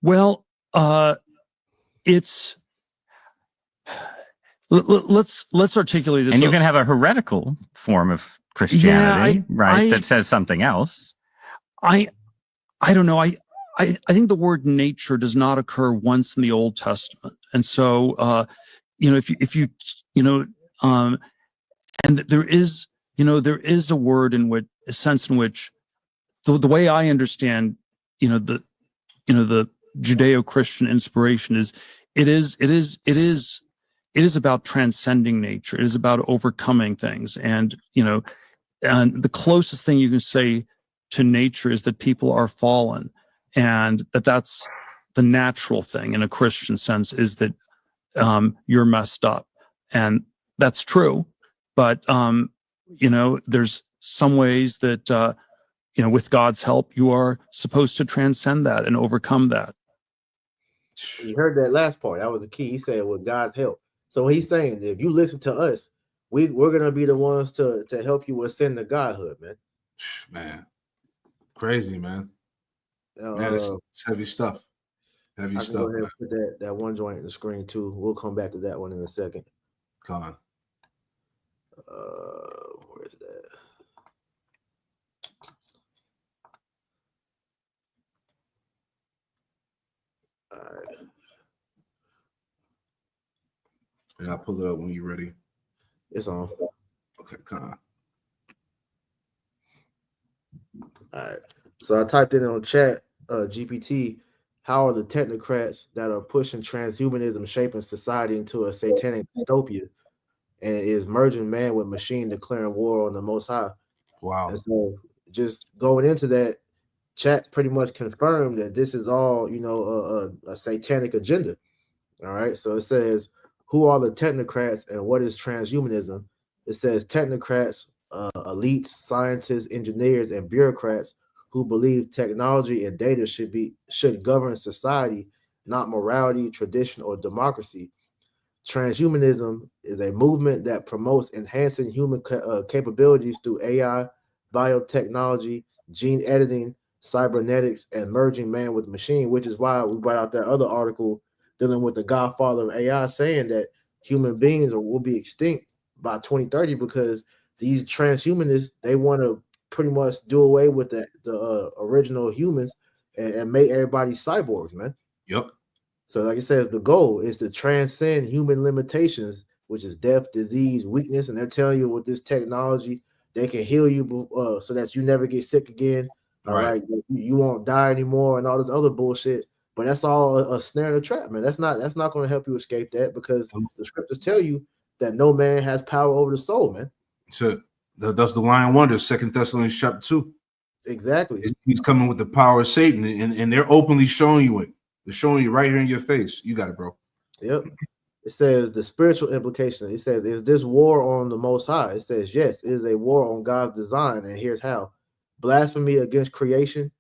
Well, it's let's articulate this. And you can have a heretical form of Christianity, right? That says something else. I don't know. I think the word nature does not occur once in the Old Testament, and so if you and there is a word in which a sense in which the way I understand the Judeo-Christian inspiration is it is about transcending nature. It is about overcoming things, and and the closest thing you can say to nature is that people are fallen, and that's the natural thing in a Christian sense, is that you're messed up, and that's true. But there's some ways that with God's help, you are supposed to transcend that and overcome that. You heard that last part. That was the key. He said, with God's help. So he's saying that if you listen to us, we're gonna be the ones to help you ascend to godhood, man. Man, crazy, man. Man, it's heavy stuff. Heavy I can stuff. go ahead and put that one joint in the screen too. We'll come back to that one in a second. Come on. Where's that? All right. And I'll pull it up when you're ready. It's on. Okay, come on. All right. So I typed in on chat, GPT, how are the technocrats that are pushing transhumanism shaping society into a satanic dystopia, and it is merging man with machine, declaring war on the Most High. Wow. And so just going into that, chat pretty much confirmed that this is all, a satanic agenda. All right. So it says, who are the technocrats and what is transhumanism? It says technocrats, elites, scientists, engineers, and bureaucrats who believe technology and data should govern society, not morality, tradition, or democracy. Transhumanism is a movement that promotes enhancing human capabilities through AI, biotechnology, gene editing, cybernetics, and merging man with machine, which is why we brought out that other article dealing with the godfather of AI, saying that human beings will be extinct by 2030 because these transhumanists, they want to pretty much do away with the original humans and make everybody cyborgs, man. Yep. So, like it says, the goal is to transcend human limitations, which is death, disease, weakness, and they're telling you with this technology they can heal you so that you never get sick again. All right, you won't die anymore, and all this other bullshit. But that's all a snare and a trap, man. That's not going to help you escape that, because the scriptures tell you that no man has power over the soul, man. So that's the Lion Wonder, 2 Thessalonians chapter 2. Exactly. He's coming with the power of Satan, and they're openly showing you it. They're showing you right here in your face. You got it, bro. Yep. It says the spiritual implication. It says, is this war on the Most High? It says, yes, it is a war on God's design, and here's how. Blasphemy against creation.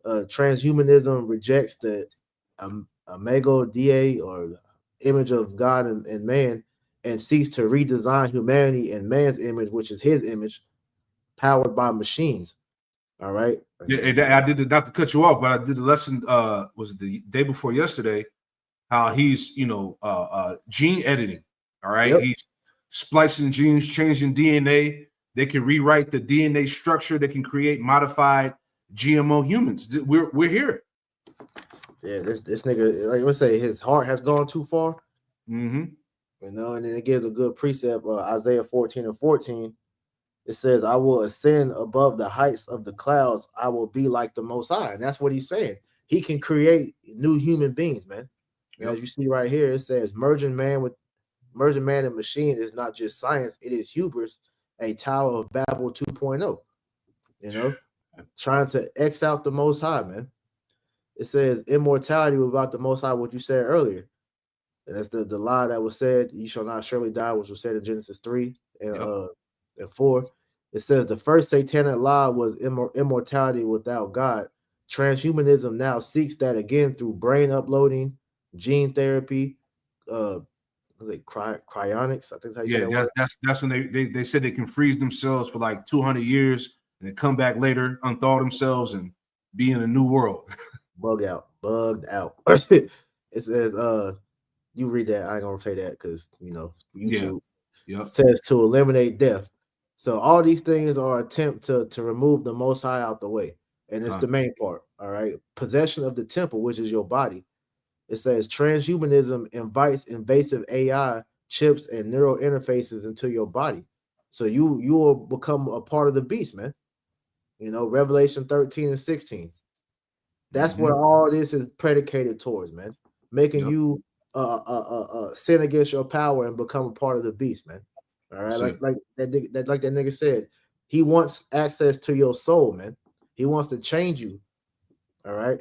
Transhumanism rejects the imago Dei, or image of God and man, and seeks to redesign humanity in man's image, which is his image, powered by machines. All right. Yeah, I did it, not to cut you off, but I did the lesson. Was it the day before yesterday? How he's gene editing. All right, Yep. he's splicing genes, changing DNA. They can rewrite the DNA structure. They can create modified GMO humans. We're here. Yeah, this nigga, like I say, his heart has gone too far. Mm-hmm. You know, and then it gives a good precept, Isaiah 14:14. It says, I will ascend above the heights of the clouds. I will be like the Most High. And that's what he's saying. He can create new human beings, man. And as you see right here, it says, merging man and machine is not just science. It is hubris, a Tower of Babel 2.0. You know, trying to X out the Most High, man. It says immortality without the Most High, what you said earlier. And that's the lie that was said, you shall not surely die, which was said in Genesis 3 and 4. It says the first satanic lie was immortality without God. Transhumanism now seeks that again through brain uploading, gene therapy, cryonics. I think that's how you say that word. That's when they said they can freeze themselves for like 200 years and then come back later, unthaw themselves, and be in a new world. Bugged out. It says, you read that. I ain't gonna say that because YouTube. Yeah. Says to eliminate death. So all these things are attempt to remove the Most High out the way, and it's the main part. All right, possession of the temple, which is your body. It says transhumanism invites invasive AI chips and neural interfaces into your body, so you will become a part of the beast, man. You know, Revelation 13:16. That's what all this is predicated towards, man. Making you sin against your power and become a part of the beast, man. All right, like that nigga said, he wants access to your soul, man. He wants to change you. All right.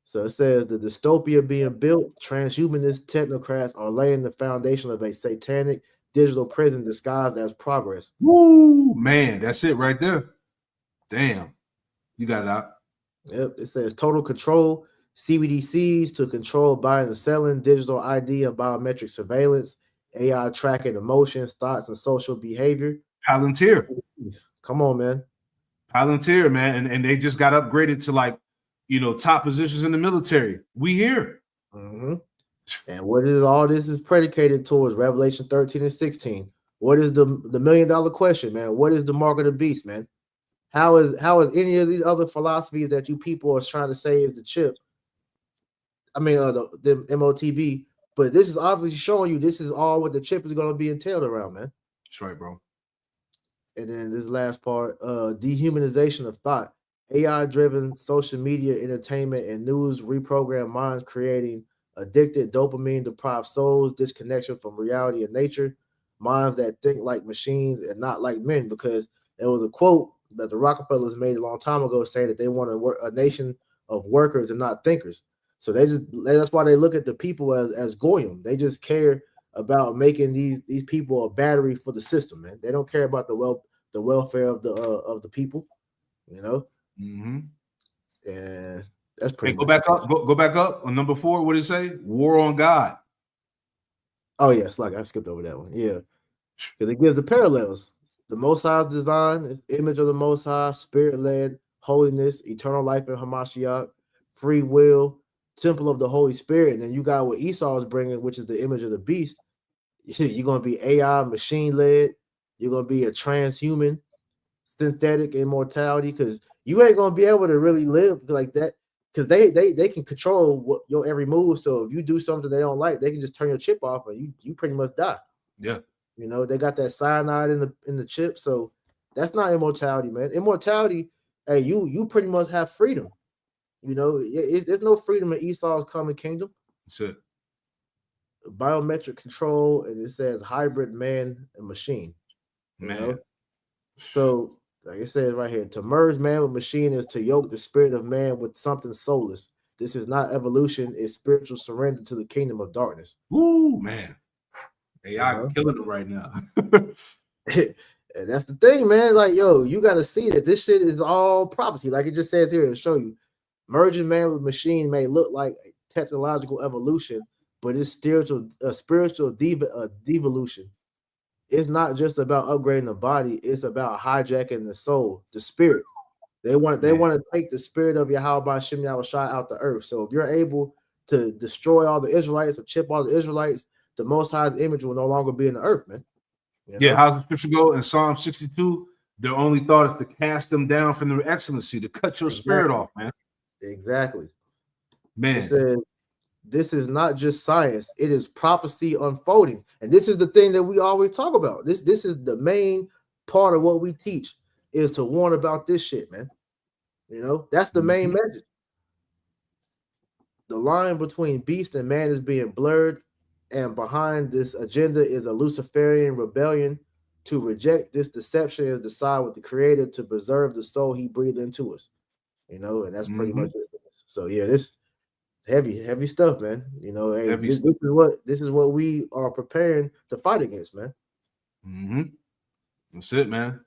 So it says the dystopia being built, transhumanist technocrats are laying the foundation of a satanic digital prison disguised as progress. Woo, man, that's it right there. Damn, you got it out. Yep. It says total control, CBDCs to control buying and selling, digital ID and biometric surveillance, AI tracking emotions, thoughts, and social behavior. Palantir. Come on, man. Palantir, man. And they just got upgraded to like, top positions in the military. We here. Mm-hmm. And what is all this is predicated towards? Revelation 13:16. What is the $1 million question, man? What is the mark of the beast, man? How is any of these other philosophies that you people are trying to say is the chip? I mean, the MOTB. But this is obviously showing you this is all what the chip is going to be entailed around, man. That's right, bro. And then this last part, dehumanization of thought. AI-driven social media entertainment and news reprogram minds, creating addicted, dopamine-deprived souls, disconnection from reality and nature, minds that think like machines and not like men. Because there was a quote that the Rockefellers made a long time ago saying that they want a nation of workers and not thinkers. So that's why they look at the people as goyim. They just care about making these people a battery for the system, man. They don't care about the welfare of the people, you know. Mm-hmm. And that's pretty. Go back up. Go back up on number 4. What did it say? War on God. Oh yeah, it's like I skipped over that one. Yeah, because it gives the parallels. The Most High's design is image of the Most High, spirit-led, holiness, eternal life in Hamashiach, free will, temple of the Holy Spirit. And then you got what Esau is bringing, which is the image of the beast. You're going to be AI, machine-led. You're going to be a transhuman, synthetic immortality, because you ain't gonna be able to really live like that, because they can control what your every move. So if you do something they don't like, they can just turn your chip off and you pretty much die. Yeah. You know, they got that cyanide in the chip, so that's not immortality, man. Immortality, hey, you pretty much have freedom. You know, there's no freedom in Esau's coming kingdom. That's it. Biometric control, and it says hybrid man and machine. You know? So, like it says right here, to merge man with machine is to yoke the spirit of man with something soulless. This is not evolution, it's spiritual surrender to the kingdom of darkness. Ooh, man. AI killing them right now. And that's the thing, man. Like, yo, you got to see that this shit is all prophecy. Like it just says here to show you, merging man with machine may look like technological evolution, but it's spiritual devolution. It's not just about upgrading the body; it's about hijacking the soul, the spirit. They want to take the spirit of Yahweh Shem Yahushua out the earth. So if you're able to destroy all the Israelites or chip all the Israelites, the Most High's image will no longer be in the earth, man. You know? Yeah, how's the scripture go in Psalm 62? Their only thought is to cast them down from their excellency, to cut your spirit off, man. Exactly. Man. It says, this is not just science, it is prophecy unfolding. And this is the thing that we always talk about. This is the main part of what we teach, is to warn about this shit, man. You know, that's the main message. The line between beast and man is being blurred, and behind this agenda is a Luciferian rebellion to reject this deception and decide with the Creator to preserve the soul He breathed into us. You know, and that's pretty much it. So yeah, this heavy stuff, man. You know, hey, this is what we are preparing to fight against, man. That's it, man.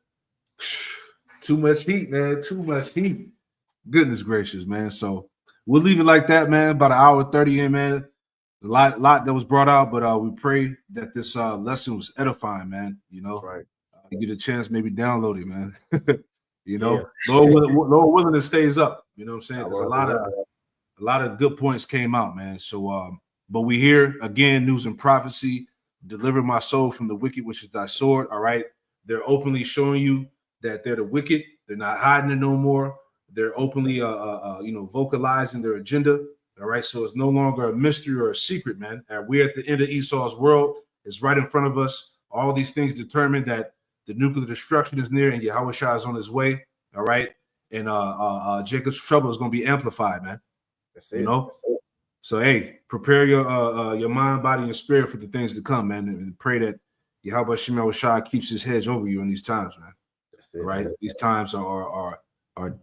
Too much heat, man. Too much heat. Goodness gracious, man. So we'll leave it like that, man. About an hour 30 in, man. A lot that was brought out, but we pray that this lesson was edifying, man. You know, right. You get a chance, maybe download it, man. You know, Yeah. Lord willing, it stays up. You know what I'm saying? There's a lot of good points came out, man. So, but we hear again, news and prophecy. Deliver my soul from the wicked, which is thy sword. All right, they're openly showing you that they're the wicked. They're not hiding it no more. They're openly, vocalizing their agenda. All right, so it's no longer a mystery or a secret, man. We're at the end of Esau's world. It's right in front of us. All these things determine that the nuclear destruction is near and Yahushua is on his way. All right, and Jacob's trouble is going to be amplified, man. That's it. You know, so hey, prepare your mind, body, and spirit for the things to come, man, and pray that Yahweh Shem Yahushua keeps his hedge over you in these times, man. That's it, all right, man. These times are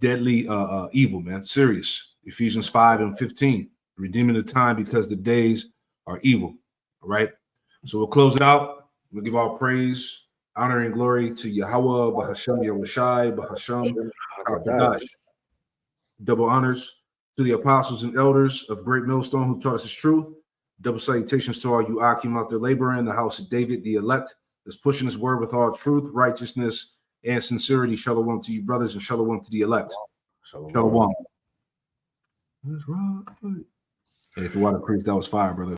deadly evil, man. Serious. Ephesians 5:15, redeeming the time because the days are evil. All right. So we'll close it out. We'll give all praise, honor, and glory to Yahweh, Bahashem Yahushai, Bahashem HaKadosh. Double honors to the apostles and elders of Great Millstone who taught us his truth. Double salutations to all you Akim out there laboring in the house of David, the elect, that's pushing his word with all truth, righteousness, and sincerity. Shalom to you, brothers, and shalom to the elect. Shalom. That's right. Hey, the water priest, that was fire, brother.